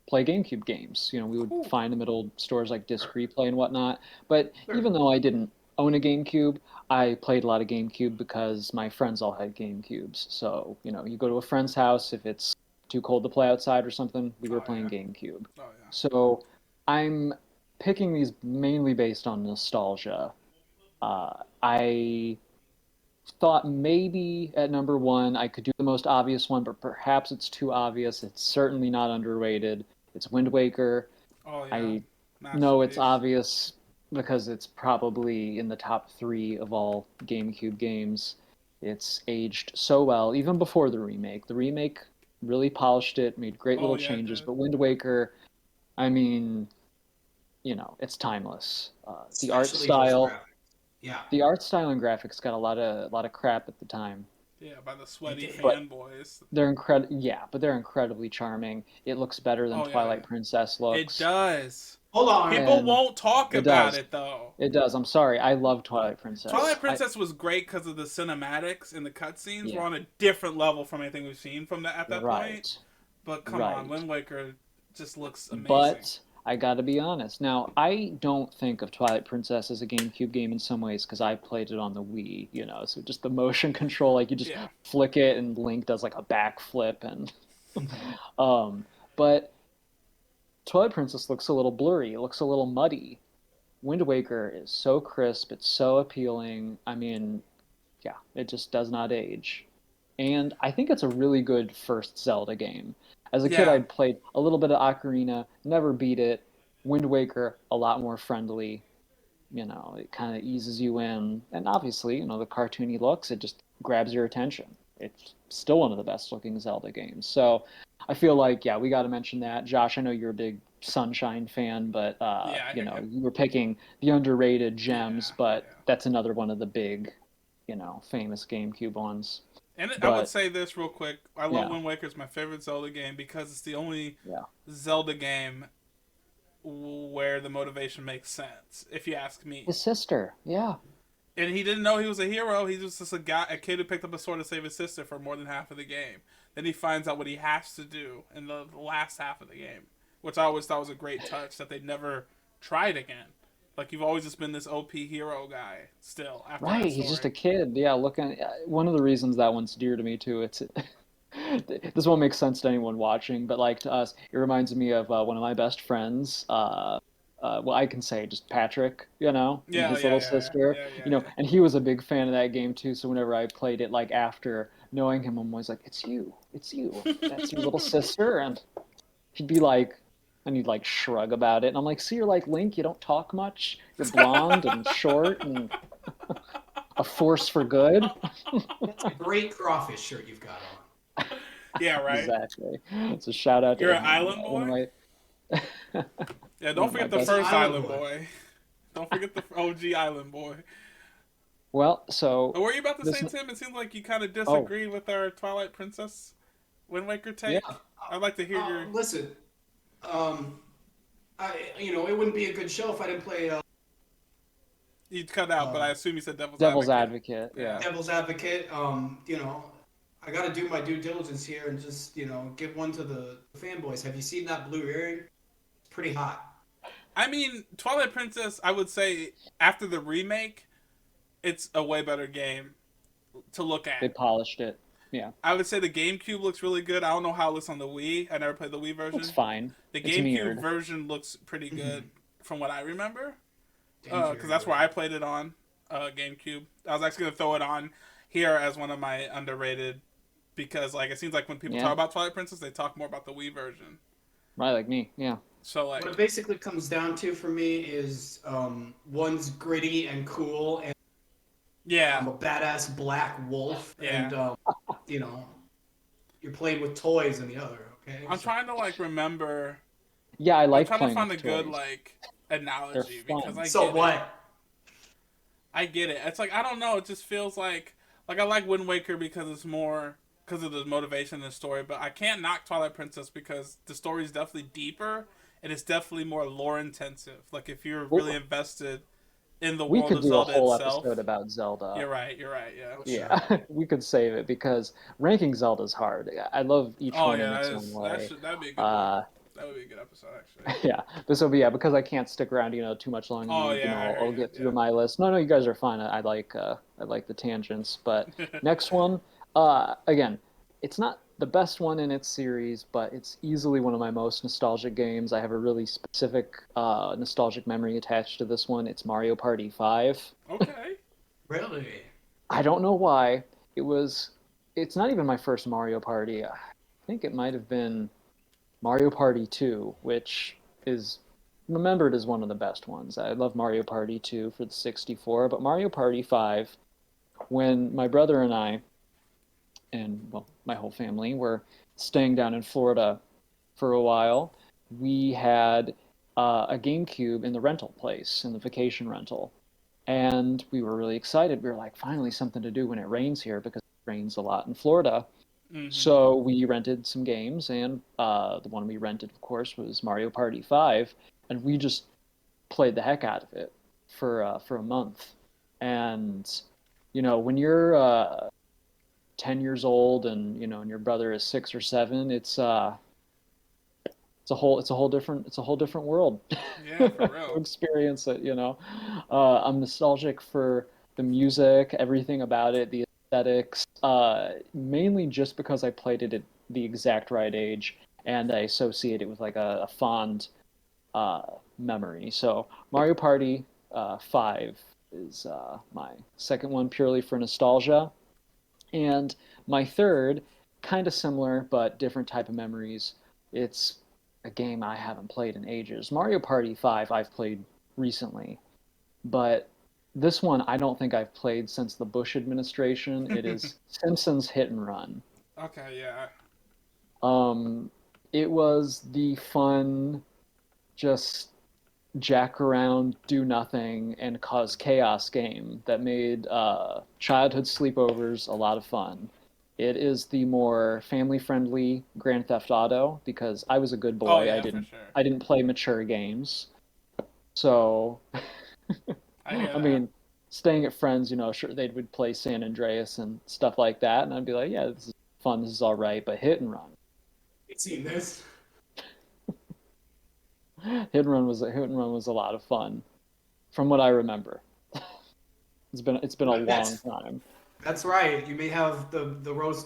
play GameCube games. You know, we would find them at old stores like Disc Replay and whatnot. But even though I didn't own a GameCube, I played a lot of GameCube because my friends all had GameCubes. So, you know, you go to a friend's house, if it's too cold to play outside or something, we were playing GameCube. Oh yeah. So I'm picking these mainly based on nostalgia. I thought maybe at number one I could do the most obvious one, but perhaps it's too obvious. It's certainly not underrated. It's Wind Waker. Oh yeah. I know it's obvious because it's probably in the top three of all GameCube games. It's aged so well, even before the remake. The remake really polished it, made great little changes, but Wind Waker, I mean, you know, it's timeless. The art style, the art style and graphics got a lot of crap at the time. Yeah, by the sweaty fanboys. They're incredible. Yeah, but they're incredibly charming. It looks better than Twilight Princess looks. It does. Hold on. People won't talk about it though. It does. I'm sorry. I love Twilight Princess. Twilight Princess was great because of the cinematics and the cutscenes were on a different level from anything we've seen from at that point. But come on, Wind Waker just looks amazing. But I gotta be honest. Now, I don't think of Twilight Princess as a GameCube game in some ways because I played it on the Wii, you know, so just the motion control, like you just flick it and Link does like a backflip and but Twilight Princess looks a little blurry, it looks a little muddy. Wind Waker is so crisp, it's so appealing. I mean, yeah, it just does not age. And I think it's a really good first Zelda game. As a kid, I'd played a little bit of Ocarina, never beat it. Wind Waker, a lot more friendly. You know, it kind of eases you in. And obviously, you know, the cartoony looks, it just grabs your attention. It's still one of the best looking Zelda games. So I feel like, we got to mention that. Josh, I know you're a big Sunshine fan, but, you know, you were picking the underrated gems, but that's another one of the big, you know, famous GameCube ones. And I would say this real quick. I love Wind Waker. It's my favorite Zelda game because it's the only Zelda game where the motivation makes sense, if you ask me. His sister, And he didn't know he was a hero. He was just a kid who picked up a sword to save his sister for more than half of the game. Then he finds out what he has to do in the last half of the game, which I always thought was a great touch that they never tried again. Like, you've always just been this OP hero guy still. After that he's just a kid. Yeah, looking. One of the reasons that one's dear to me, too, this won't make sense to anyone watching, but, like, to us, it reminds me of one of my best friends, well, I can say just Patrick, you know, and his little sister, you know, and he was a big fan of that game, too, so whenever I played it, like, after knowing him, I'm always like, it's you, that's your little sister, and he'd be like, and he'd like shrug about it, and I'm like, "See, you're like Link. You don't talk much. You're blonde and short and a force for good." That's a great crawfish shirt you've got on. Yeah, right. Exactly. It's a shout out to You're an island boy. Don't forget the first island boy. Don't forget the OG island boy. Well, so what were you about to say, Tim? It seemed like you kind of disagreed with our Twilight Princess Wind Waker Yeah. take? I'd like to hear your. Listen, it wouldn't be a good show if I didn't play You cut out, but uh, I assume you said Devil's Devil's Advocate. Advocate, Yeah. yeah. Devil's Advocate. I got to do my due diligence here and just give one to the fanboys. Have you seen that blue earring? It's pretty hot. I mean, Twilight Princess, I would say after the remake, it's a way better game to look They at. polished it. Yeah. I would say the GameCube looks really good. I don't know how it looks on the Wii. I never played the Wii version. Looks fine. The It's GameCube mirrored. version looks pretty good from what I remember. Damn Because that's where I played it on GameCube. I was actually going to throw it on here as one of my underrated because it seems like when people talk about Twilight Princess, they talk more about the Wii version. Right, like me, yeah. So what it basically comes down to for me is one's gritty and cool, and I'm a badass black wolf, and you're playing with toys in the other. Okay. I'm trying to remember. Yeah, I like I'm trying playing to find a with good toys. analogy They're because fun. So what? I get it. It's I don't know. It just feels like I like Wind Waker because it's more because of the motivation in the story, but I can't knock Twilight Princess because the story is definitely deeper and it's definitely more lore intensive. Like if you're really invested in the world of Zelda itself. We could do a whole episode about Zelda. You're right. Yeah. Yeah, we could save it because ranking Zelda's hard. I love each one in its own way. That'd be a good one. That would be a good episode, actually. Yeah, this will be because I can't stick around, too much longer. I'll get through my list. No, you guys are fine. I like the tangents. But next one, again, it's not the best one in its series, but it's easily one of my most nostalgic games. I have a really specific nostalgic memory attached to this one. It's Mario Party 5. Okay. Really? I don't know why. It's not even my first Mario Party. I think it might have been Mario Party 2, which is remembered as one of the best ones. I love Mario Party 2 for the 64, but Mario Party 5, when my brother and I, and my whole family, were staying down in Florida for a while, we had a GameCube in the rental place, in the vacation rental. And we were really excited. We were like, finally something to do when it rains here, because it rains a lot in Florida. Mm-hmm. So we rented some games, and the one we rented, of course, was Mario Party 5, and we just played the heck out of it for a month. And when you're 10 years old, and and your brother is 6 or 7, it's a whole different world. Yeah, for real. Experience it. I'm nostalgic for the music, everything about it, the aesthetics, mainly just because I played it at the exact right age, and I associate it with a fond memory. So Mario Party 5 is my second one, purely for nostalgia. And my third, kind of similar but different type of memories. It's a game I haven't played in ages. Mario Party 5 I've played recently, but this one I don't think I've played since the Bush administration. It is Simpsons Hit and Run. Okay, yeah. It was the fun, just jack around, do nothing, and cause chaos game that made childhood sleepovers a lot of fun. It is the more family-friendly Grand Theft Auto because I was a good boy. I didn't play mature games, so I mean, staying at friends, sure they would play San Andreas and stuff like that, and I'd be like, yeah, this is fun, this is all right, but Hit and Run. You've seen this. Hit and Run was a lot of fun, from what I remember. It's been a long time. That's right. You may have the rose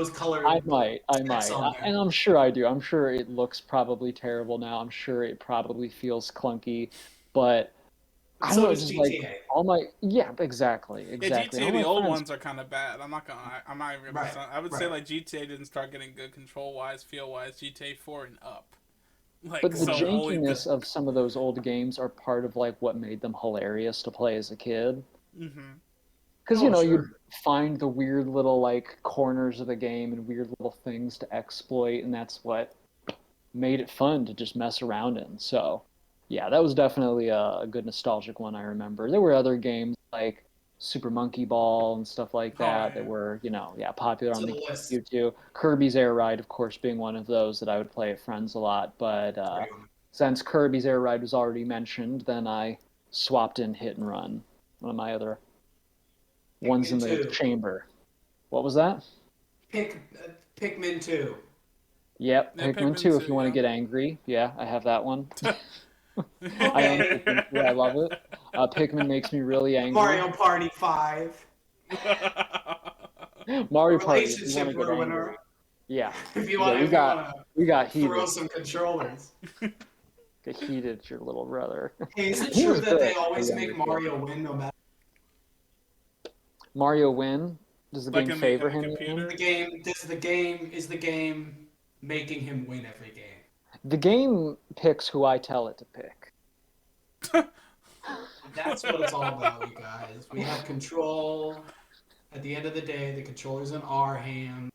colored. I might, and I'm sure I do. I'm sure it looks probably terrible now. I'm sure it probably feels clunky, but I don't know. Just exactly. Yeah, GTA the old ones are kind of bad. I'm not even gonna. I would say GTA didn't start getting good control wise, feel wise. GTA 4 and up. But the jankiness of some of those old games are part of what made them hilarious to play as a kid. Mm-hmm. Because you'd find the weird little corners of the game and weird little things to exploit, and that's what made it fun to just mess around in. So yeah, that was definitely a good nostalgic one. I remember there were other games like Super Monkey Ball and stuff like that yeah. were, popular on To the the list. GameCube too. Kirby's Air Ride, of course, being one of those that I would play at friends a lot. But Great one. since Kirby's Air Ride was already mentioned, then I swapped in Hit and Run, one of my other ones in Pikmin the 2. chamber. What was that? Pikmin 2. Yep, Yeah, Pikmin Pikmin 2 if 2, you want to yeah. get angry. Yeah, I have that one. I own Okay. Pikmin 2. I love it. Pikmin makes me really angry. Mario Party 5. Mario Party, if you want to Relationship get ruiner. angry. Yeah. If you Yeah, want, we got throw heated. some controllers. Get heated, your little brother. Hey, is it He true was that they good, always the make younger kid. Mario win no matter? Mario win? Does the Like game in favor the him? You computer? mean? Is the game making him win every game? The game picks who I tell it to pick. That's what it's all about, you guys. We have control. At the end of the day, the controller's in our hand.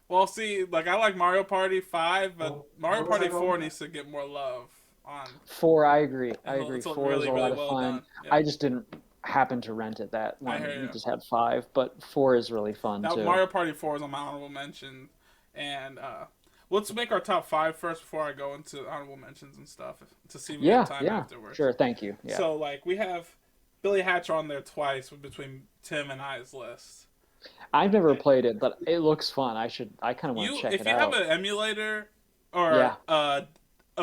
Well, see, like I like Mario Party 5, but Oh, Mario where was I Party going 4 with needs to get more love on. 4, I agree. It's 4 really, is a really lot of well fun. done. Yeah. I just didn't happen to rent it that I one. hear We you. just had 5, but 4 is really fun Now, too. Mario Party 4 is on my honorable mention, and let's make our top 5 first before I go into honorable mentions and stuff to see if we have time afterwards. Sure, thank you. Yeah. So, like, we have Billy Hatcher on there twice between Tim and I's list. I've never played it, but it looks fun. I kind of want to check it out. If you have an emulator or a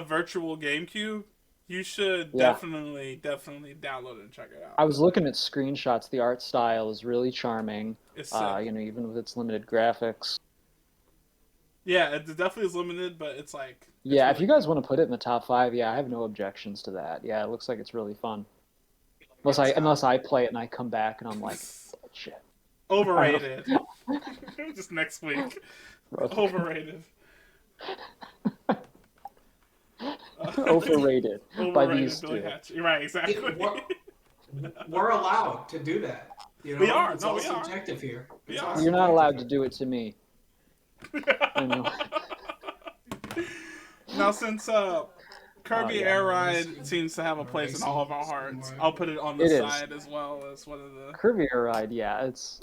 virtual GameCube, you should definitely download it and check it out. I was looking at screenshots. The art style is really charming. It's sick. Even with its limited graphics. Yeah, it definitely is limited, but it's like... Yeah, if you guys want to put it in the top 5, I have no objections to that. Yeah, it looks like it's really fun. Unless I play it and I come back and I'm like, bullshit. Overrated. Just next week. Overrated. Overrated by these Billy two. Hatcher. You're right, exactly. We're allowed to do that. You know? We are. It's No, all we are. subjective here. We It's are. all You're not subjective allowed here. to do it to me. Now, since Kirby Air Ride seems to have a place in all of our hearts, I'll put it on the side as well as one of the... Kirby Air Ride, yeah, it's...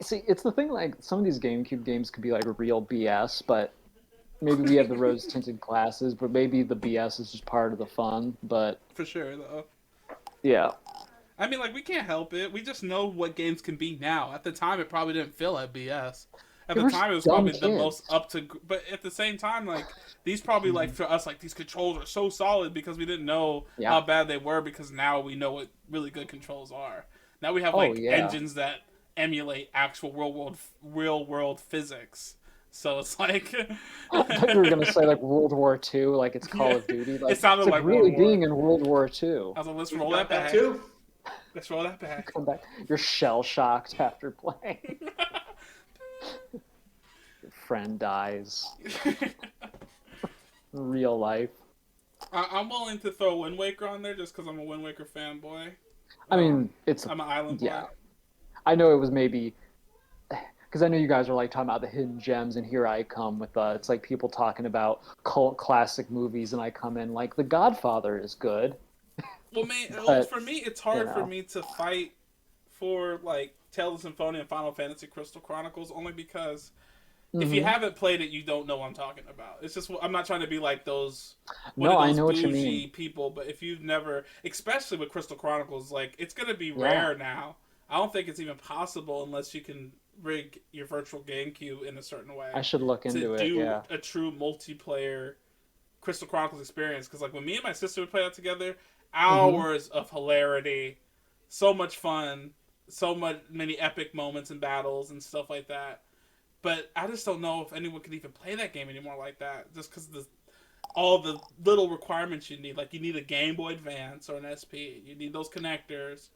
See, it's the thing, like, some of these GameCube games could be, like, real BS, but maybe we have the rose-tinted glasses, but maybe the BS is just part of the fun, but... For sure, though. Yeah. I mean, like, we can't help it. We just know what games can be now. At the time, it probably didn't feel like BS. At the time, it was probably the most up to... But at the same time, like, these probably, like, for us, like, these controls are so solid because we didn't know how bad they were, because now we know what really good controls are. Now we have, engines that emulate actual real-world physics. So it's like... I thought you were going to say, like, World War II, like it's Call of Duty. Like, it sounded like really World War. being in World War II. I was like, let's roll that back. Too. Let's roll that back. Come back. You're shell-shocked after playing. Your friend dies. Real life. I'm willing to throw Wind Waker on there just because I'm a Wind Waker fanboy. I mean, I'm an island boy. Yeah. I know it was maybe... Because I know you guys are like talking about the hidden gems, and here I come with it's like people talking about cult classic movies, and I come in like The Godfather is good. Well, man, But, for me, it's hard for me to fight for like Tales of Symphonia and Final Fantasy Crystal Chronicles, only because if you haven't played it, you don't know what I'm talking about. It's just I'm not trying to be like those I know what you mean. people, but if you've never, especially with Crystal Chronicles, like it's gonna be rare now. I don't think it's even possible unless you can rig your virtual GameCube in a certain way. I should look into it. Yeah, a true multiplayer Crystal Chronicles experience. Because like when me and my sister would play that together, hours of hilarity, so much fun, many epic moments and battles and stuff like that. But I just don't know if anyone can even play that game anymore like that, just because all the little requirements you need. Like you need a Game Boy Advance or an SP. You need those connectors.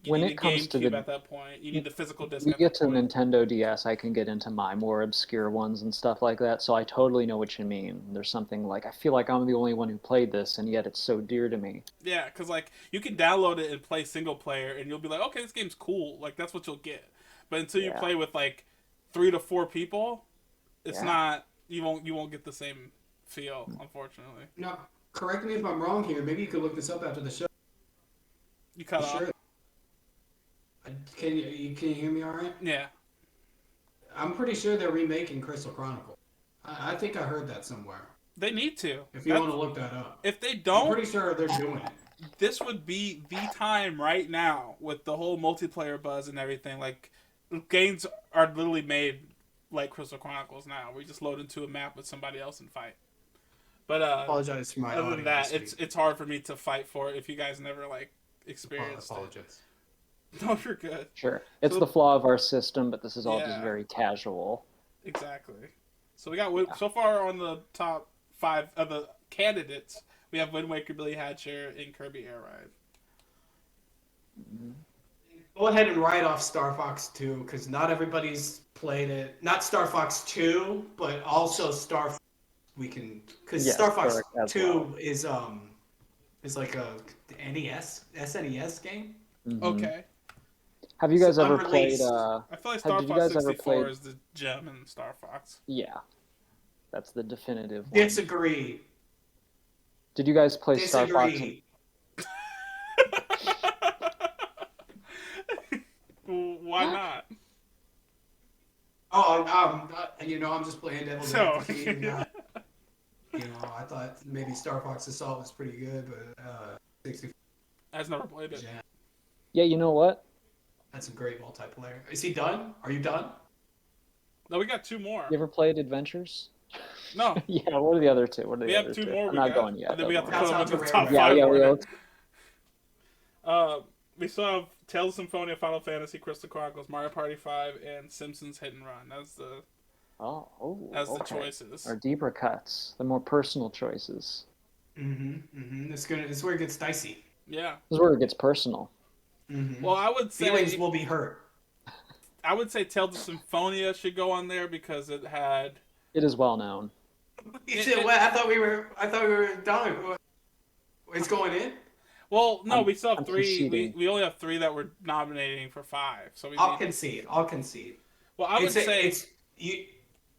When it comes to at that point, you need the physical disc. You get to Nintendo DS, I can get into my more obscure ones and stuff like that. So I totally know what you mean. There's something like I feel like I'm the only one who played this, and yet it's so dear to me. Yeah, because like you can download it and play single player, and you'll be like, okay, this game's cool. Like that's what you'll get. But until you play with like 3 to 4 people, it's not. You won't get the same feel, unfortunately. No, correct me if I'm wrong here. Maybe you could look this up after the show. You cut off. Can you hear me all right? Yeah. I'm pretty sure they're remaking Crystal Chronicle. I think I heard that somewhere. They need to. If you want to look that up. If they I'm don't, pretty sure they're doing it. this would be the time right now with the whole multiplayer buzz and everything. Like, games are literally made like Crystal Chronicles now. We just load into a map with somebody else and fight. But Apologize for my other than audio that, this week. it's hard for me to fight for it if you guys never like experienced Apologize. it. No, you're good. Sure. It's So- the flaw of our system, but this is all just Yeah. very casual. Exactly. So we got so far on the top 5 of the candidates. We have Wind Waker, Billy Hatcher, and Kirby Air Ride. Go ahead and write off Star Fox 2 because not everybody's played it. Not Star Fox 2, but also Star. Because Yeah, Star Fox as 2 is like a NES SNES game. Mhm. Okay. Have you guys It's ever played? unreleased. I feel like Star Did you Fox guys ever 64 play- is the gem in Star Fox. Yeah, that's the definitive one. Disagree. Did you guys play Star Fox? Disagree. Why not? Oh, I'm just playing devil's So- advocate. I thought maybe Star Fox Assault was pretty good, but 64 I've never played it. Jam. Yeah, you know what? That's a great multiplayer. Is he done? Are you done? No, we got 2 more. You ever played Adventures? No, Yeah. What are the other 2? What are the we have other 2 two? more. I'm not going And yet. then we have to don't put them That's in not the too top rare. 5 worry. Yeah, order. yeah. We still have Tales of Symphonia, Final Fantasy, Crystal Chronicles, Mario Party 5, and Simpsons Hit and Run. That's the The choices. Our deeper cuts, the more personal choices. It's where it gets dicey. Yeah. This is where it gets personal. Well, I would say Feelings will be hurt. Tales of Symphonia should go on there because it had. It is well known. I thought we were done. It's going in. Well, no, we still have I'm 3. conceding. We only have 3 that we're nominating for 5. So we I'll need. concede. Well, I would say.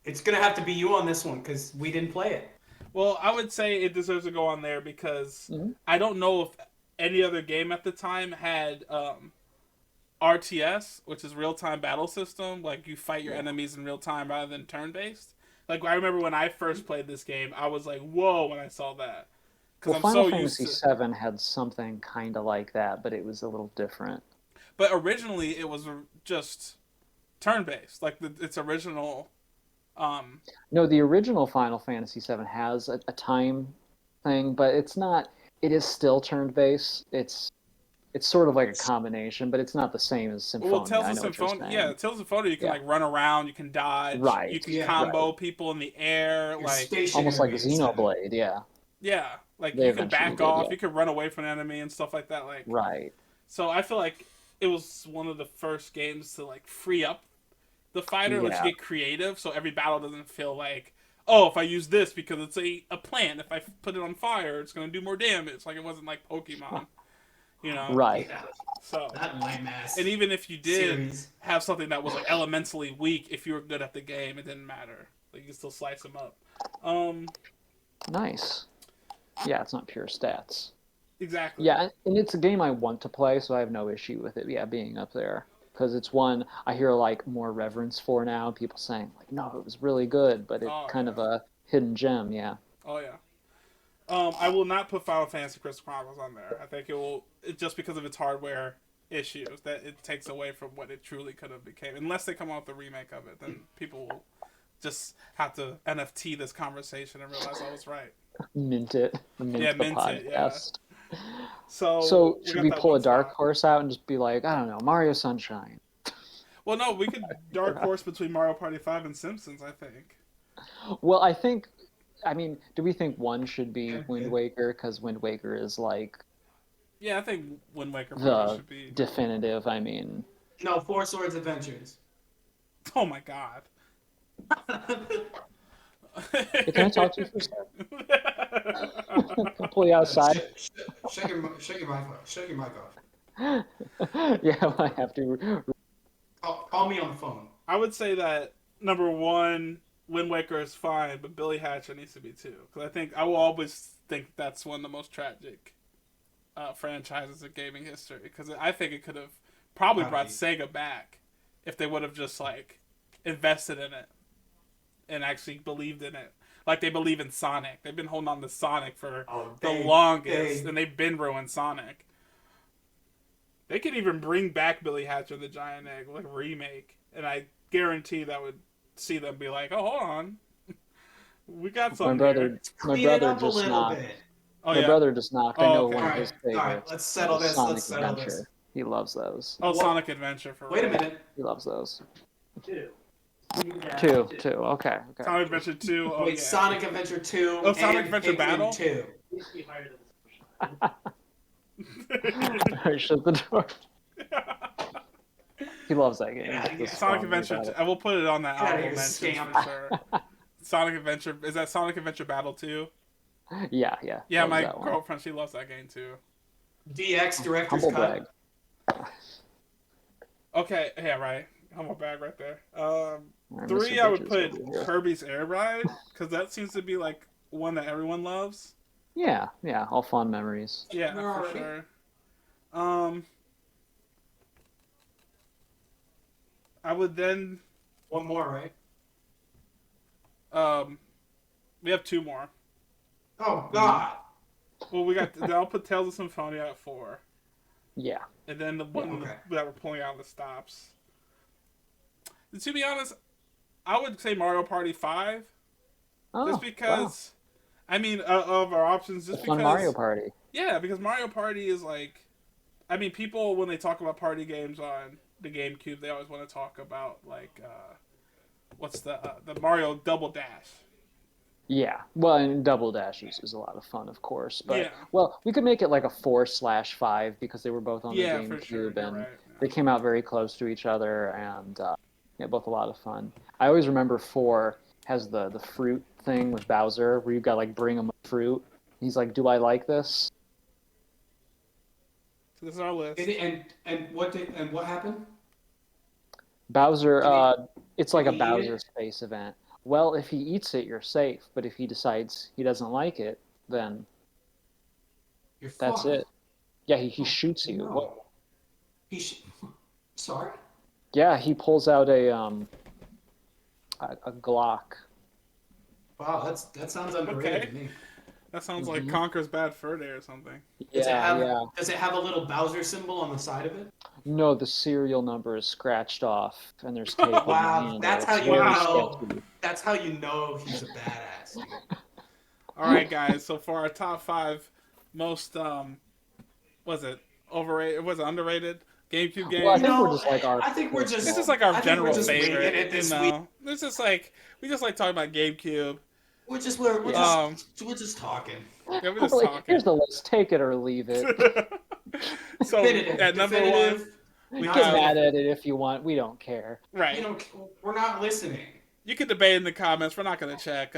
It's gonna have to be you on this one because we didn't play it. Well, I would say it deserves to go on there because Mhm. I don't know if any other game at the time had RTS, which is real-time battle system. Like, you fight your enemies in real time rather than turn-based. Like, I remember when I first played this game, I was like, whoa, when I saw that. Because I'm Final so Fantasy used to... VII had something kind of like that, but it was a little different. But originally, it was just turn-based. Like, its original... No, the original Final Fantasy VII has a time thing, but it's not. It is still turn-based. It's sort of like a combination, but it's not the same as Symphonia. Well, Tales I of know what you're Symphonia, saying. yeah, Tales of Symphonia, you can Yeah. like run around, you can dodge, Right. you can Yeah. combo people in the air, You're like Almost like stationary instead. Xenoblade, yeah. yeah, like They you can eventually back did, off, yeah. you can run away from an enemy and stuff like that. Like, Right. so I feel like it was one of the first games to like free up the fighter, let Yeah. you get creative, so every battle doesn't feel like, oh, if I use this because it's a plant, if I put it on fire, it's going to do more damage. Like, it wasn't like Pokemon, you know? Right. Yeah, So, that lame ass. and even if you did series. have something that was like elementally weak, if you were good at the game, it didn't matter. Like, you could still slice them up. Nice. Yeah, it's not pure stats. Exactly. Yeah, and it's a game I want to play, so I have no issue with it. Yeah, being up there because it's one I hear like more reverence for now. People saying like, no, it was really good, but it's kind of a hidden gem. Yeah. Oh yeah. I will not put Final Fantasy Crystal Chronicles on there. I think just because of its hardware issues that it takes away from what it truly could have became. Unless they come out with a remake of it, then people will just have to NFT this conversation and realize I was right. Mint it. Mint Yeah, the mint it, yeah. podcast. So should got we that pull a one dark spot. horse out and just be like, I don't know, Mario Sunshine? Well, no, we could dark horse between Mario Party 5 and Simpsons, I think. Well, I mean, do we think one should be Wind Waker? Because Wind Waker is like Yeah, I think Wind Waker probably the should be. definitive. I mean, No, Four Swords Adventures. Oh my god. hey, can I talk to you for a second? Can I pull you outside? Shut your mic off. Yeah, I have to. Call me on the phone. I would say that number 1, Wind Waker is fine, but Billy Hatcher needs to be 2. Because I will always think that's one of the most tragic franchises in gaming history. Because I think it could have probably Gotta brought be. Sega back if they would have just like invested in it and actually believed in it. Like they believe in Sonic. They've been holding on to Sonic for the longest, and they've been ruined Sonic. They could even bring back Billy Hatcher the Giant Egg, like a remake, and I guarantee that would see them be like, "Oh, hold on, we got something here." Clean it up a little bit. Oh My yeah. brother just knocked. I Oh, know okay. one of All his right. favorites. Let's settle this. Sonic Let's settle Adventure. this. He loves those. Oh, What? Sonic Adventure for Wait a real. minute. He loves those. Two. Two. Okay. Sonic Adventure 2. Oh Wait, yeah. Sonic Adventure 2 Oh, Sonic and Adventure Pikmin Battle? 2. Needs to be higher than this. Alright, shut the door. He loves that game. Yeah, He's Sonic strongly Adventure. about it. I will put it on that Get outta honorable here, mentions scamp. for sure. Sonic Adventure. Is that Sonic Adventure Battle 2? Yeah. Yeah, loves my that one. girlfriend, she loves that game too. DX Director's Humble Cut. brag. Okay, yeah, right. Humble bag right there. Alright, 3, Mr. I would Bitches put over here. Kirby's Air Ride, because that seems to be like one that everyone loves. Yeah, all fond memories. Yeah, for Alrighty. sure. I would then. One more, right? We have 2 more. Oh, God. Well, we got. I'll put Tales of Symphonia at 4, Yeah. and then the one okay. that we're pulling out of the stops. And to be honest, I would say Mario Party 5, Oh, just because. I mean, of our options, just Fun because Mario Party. Yeah, because Mario Party is like, I mean, people when they talk about party games on the GameCube, they always want to talk about like, what's the Mario Double Dash? Yeah, well, and Double Dash is a lot of fun, of course. But Yeah. well, we could make it like a 4/5 because they were both on the Yeah, GameCube, for sure. You're and right. they came out very close to each other, and yeah, both a lot of fun. I always remember 4 has the fruit thing with Bowser, where you got like bring him a fruit. He's like, "Do I like this?" So this is our list. And what happened? Bowser, it's like a did he eat Bowser it? space event. Well, if he eats it, you're safe. But if he decides he doesn't like it, then You're that's fucked. it. Yeah, he shoots you. No. What? Sorry? Yeah, he pulls out a Glock. Wow, that sounds underrated Okay. to me. That sounds like Conker's Bad Fur Day or something. Does Yeah. it have a little Bowser symbol on the side of it? No, the serial number is scratched off, and there's tape. on the Wow, handle. that's how It's you very know. sketchy. That's how you know he's a badass. Dude. All right, guys. So for our top 5 most, was it overrated? Was it underrated? GameCube games. Well, I think we're just like our. I think we're just. This is like our I think general we're just winging favorite. it this you week. know, this is like we just like talking about GameCube. We're just talking. Yeah, we're just Like, talking. here's the list. Take it or leave it. So Definitive. at number Definitive. 1, we Not Get have mad at it if you want. We don't care. right. You know, we're not listening. You can debate in the comments. We're not going to check.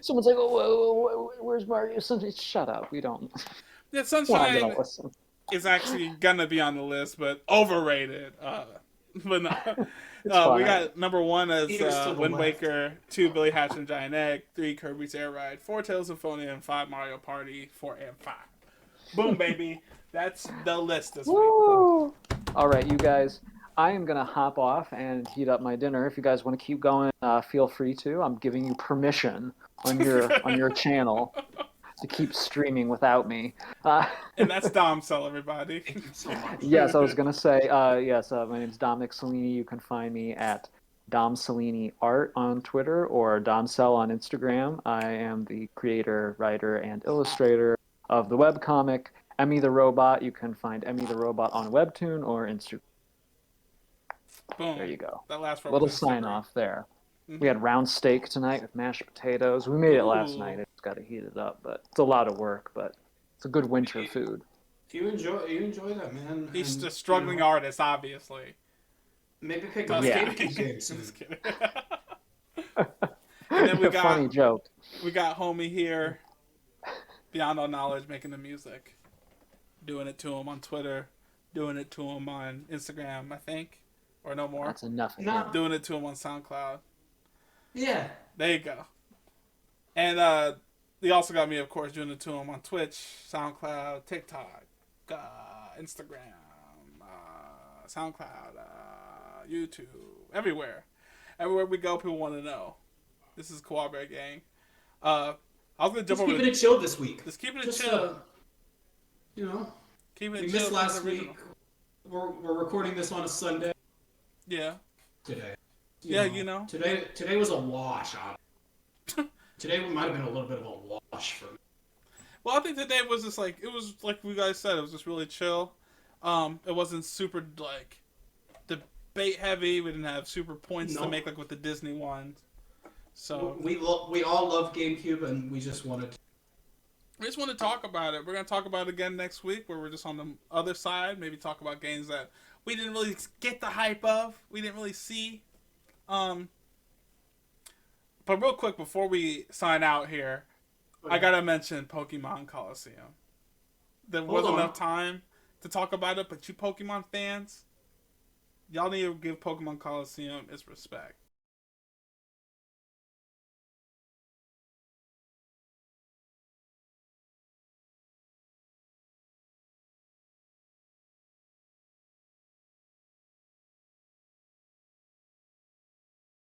Someone's like, "Oh, where's Mario?" Shut up. We don't. Yeah, We're not Sunshine gonna listen. is actually gonna be on the list, but overrated. But no. We fine. got number 1 as Peter's to the Wind left. Waker, 2 Billy Hatcher and Giant Egg, 3 Kirby's Air Ride, 4 Tales of Symphonia, and 5 Mario Party, 4 and 5. Boom, baby. That's the list this week. Woo! All right, you guys. I am gonna hop off and heat up my dinner. If you guys want to keep going, feel free to. I'm giving you permission on your channel to keep streaming without me. And that's domcell, everybody. Thank you so much. Yes, I was gonna say. Yes, my name's Dominic Cellini. You can find me at Dom Cellini Art on Twitter or domcell on Instagram. I am the creator, writer, and illustrator of the webcomic Emmytherobot. You can find Emmytherobot on Webtoon or Instagram. Boom. There you go. That last Little was sign Instagram. off there. Mhm. We had round steak tonight with mashed potatoes. We made it last Ooh. night. It's got to heat it up, but it's a lot of work. But it's a good winter food. You enjoy that, man. He's And, a struggling you know, artist, obviously. Maybe pick up Yeah. GameCube games soon. Just kidding. And then we got Funny joke. we got homie here, BeyondAllKnowledge, making the music, doing it to him on Twitter, doing it to him on Instagram, I think, or no more. That's enough. of No. him. Doing it to him on SoundCloud. Yeah. There you go. And they also got me, of course, doing it to him on Twitch, SoundCloud, TikTok, Instagram, SoundCloud, YouTube, everywhere. Everywhere we go, people want to know. This is Koala Bear Gang. I was gonna jump Just over. keeping it chill this week. Just keeping it chill. You know, Keeping we it chill. missed last week. We're recording this on a Sunday. Yeah. Today. You know. Today was a wash. Today might have been a little bit of a wash for me. Well, I think today was just like it was like you guys said. It was just really chill. It wasn't super like debate heavy. We didn't have super points to make like with the Disney ones. So we all love GameCube, and we just wanted to talk about it. We're gonna talk about it again next week, where we're just on the other side. Maybe talk about games that we didn't really get the hype of. We didn't really see. But real quick before we sign out here, I gotta mention Pokemon Coliseum. There wasn't enough time to talk about it, but you Pokemon fans, y'all need to give Pokemon Coliseum its respect.